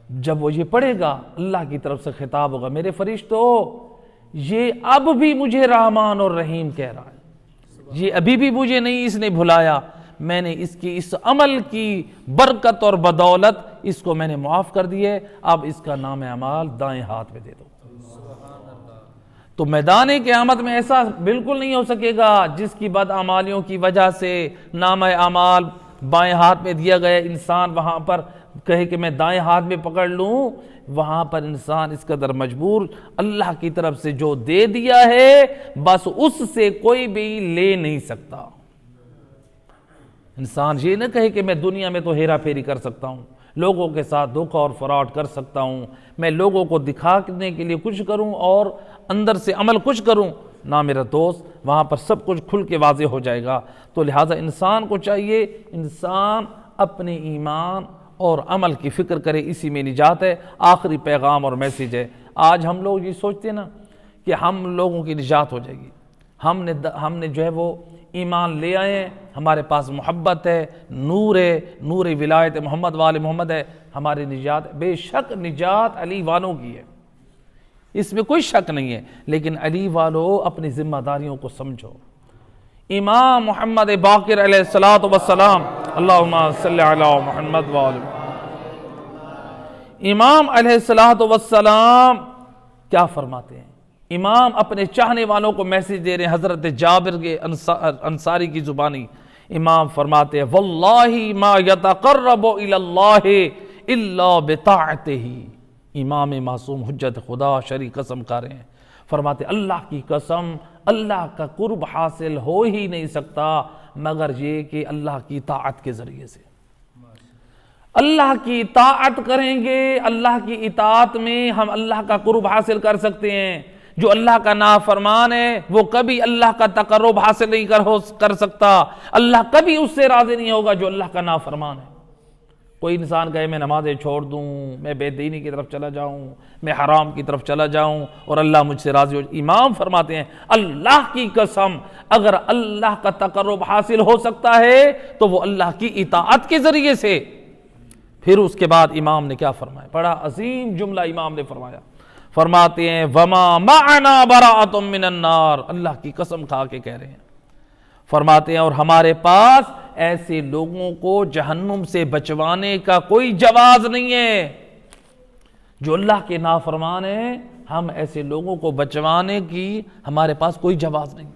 جب وہ یہ پڑھے گا اللہ کی طرف سے خطاب ہوگا میرے فرشتو یہ اب بھی مجھے رحمان اور رحیم کہہ رہا ہے، یہ ابھی بھی مجھے نہیں اس نے بھلایا، میں نے اس کی اس عمل کی برکت اور بدولت اس کو میں نے معاف کر دیے، اب اس کا نام اعمال دائیں ہاتھ میں دے دو۔ تو میدان قیامت میں ایسا بالکل نہیں ہو سکے گا جس کی بدعمالیوں کی وجہ سے نام اعمال بائیں ہاتھ میں دیا گیا، انسان وہاں پر کہے کہ میں دائیں ہاتھ میں پکڑ لوں، وہاں پر انسان اس قدر مجبور، اللہ کی طرف سے جو دے دیا ہے بس اس سے کوئی بھی لے نہیں سکتا۔ انسان یہ نہ کہے کہ میں دنیا میں تو ہیرا پھیری کر سکتا ہوں، لوگوں کے ساتھ دھوکہ اور فراڈ کر سکتا ہوں، میں لوگوں کو دکھانے کے لیے کچھ کروں اور اندر سے عمل کچھ کروں، نہ میرا دوست، وہاں پر سب کچھ کھل کے واضح ہو جائے گا۔ تو لہٰذا انسان کو چاہیے انسان اپنے ایمان اور عمل کی فکر کرے، اسی میں نجات ہے۔ آخری پیغام اور میسیج ہے، آج ہم لوگ یہ سوچتے ہیں نا کہ ہم لوگوں کی نجات ہو جائے گی، ہم نے جو ہے وہ ایمان لے آئے ہیں، ہمارے پاس محبت ہے، نور ہے، نور ولایت محمد وال محمد ہے، ہماری نجات۔ بے شک نجات علی والوں کی ہے، اس میں کوئی شک نہیں ہے، لیکن علی والو اپنی ذمہ داریوں کو سمجھو۔ امام محمد باقر علیہ السلام، اللہم صلی علی محمد وآل محمد، امام علیہ السلام کیا فرماتے ہیں؟ امام اپنے چاہنے والوں کو میسج دے رہے ہیں، حضرت جابر کے انصاری کی زبانی امام فرماتے ہیں واللہ ما یتقرب الی اللہ الا بطاعتہ۔ امام معصوم حجت خدا شرع قسم کھا رہے ہیں، فرماتے اللہ کی قسم اللہ کا قرب حاصل ہو ہی نہیں سکتا مگر یہ کہ اللہ کی طاعت کے ذریعے سے۔ اللہ کی طاعت کریں گے، اللہ کی اطاعت میں ہم اللہ کا قرب حاصل کر سکتے ہیں۔ جو اللہ کا نافرمان ہے وہ کبھی اللہ کا تقرب حاصل نہیں کر سکتا، اللہ کبھی اس سے راضی نہیں ہوگا جو اللہ کا نافرمان ہے۔ کوئی انسان کہے میں نمازیں چھوڑ دوں، میں بے دینی کی طرف چلا جاؤں، میں حرام کی طرف چلا جاؤں اور اللہ مجھ سے راضی ہو، امام فرماتے ہیں اللہ کی قسم اگر اللہ کا تقرب حاصل ہو سکتا ہے تو وہ اللہ کی اطاعت کے ذریعے سے۔ پھر اس کے بعد امام نے کیا فرمایا، بڑا عظیم جملہ امام نے فرمایا، فرماتے ہیں وما معنا براءۃ من النار، اللہ کی قسم کھا کے کہہ رہے ہیں، فرماتے ہیں اور ہمارے پاس ایسے لوگوں کو جہنم سے بچوانے کا کوئی جواز نہیں ہے۔ جو اللہ کے نافرمان ہیں ہم ایسے لوگوں کو بچوانے کی ہمارے پاس کوئی جواز نہیں۔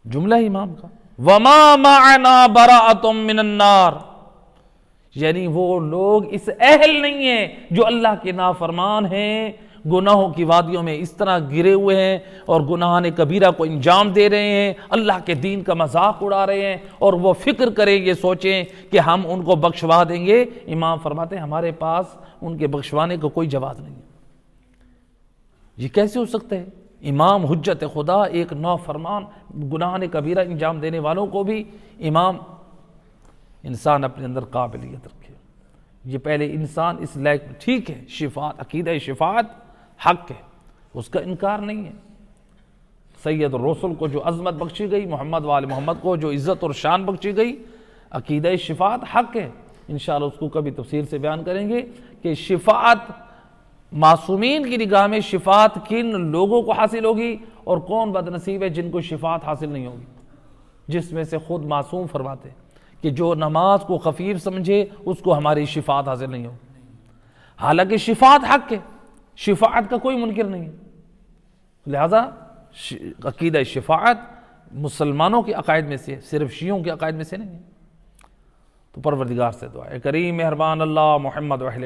جملہ امام کا وما معنا براءۃ من النار، یعنی وہ لوگ اس اہل نہیں ہیں جو اللہ کے نافرمان ہیں، گناہوں کی وادیوں میں اس طرح گرے ہوئے ہیں اور گناہان کبیرہ کو انجام دے رہے ہیں، اللہ کے دین کا مذاق اڑا رہے ہیں اور وہ فکر کریں یہ سوچیں کہ ہم ان کو بخشوا دیں گے۔ امام فرماتے ہیں ہمارے پاس ان کے بخشوانے کا کوئی جواز نہیں ہے۔ یہ کیسے ہو سکتا ہے؟ امام حجت خدا ایک نافرمان گناہان کبیرہ انجام دینے والوں کو بھی امام انسان اپنے اندر قابلیت رکھے۔ یہ پہلے انسان اس لائق ٹھیک ہے، شفاعت عقیدہ شفاعت حق ہے، اس کا انکار نہیں ہے۔ سید الرسل کو جو عظمت بخشی گئی، محمد وآل محمد کو جو عزت اور شان بخشی گئی، عقیدہ شفاعت حق ہے۔ انشاءاللہ اس کو کبھی تفصیل سے بیان کریں گے کہ شفاعت معصومین کی نگاہ میں شفاعت کن لوگوں کو حاصل ہوگی اور کون بد نصیب ہے جن کو شفاعت حاصل نہیں ہوگی، جس میں سے خود معصوم فرماتے ہیں کہ جو نماز کو خفیف سمجھے اس کو ہماری شفاعت حاصل نہیں ہو، حالانکہ شفاعت حق ہے، شفاعت کا کوئی منکر نہیں ہے۔ لہذا عقیدہ شفاعت مسلمانوں کے عقائد میں سے، صرف شیعوں کے عقائد میں سے نہیں ہے۔ تو پروردگار سے دعا ہے کریم مہربان اللہ محمد و اہل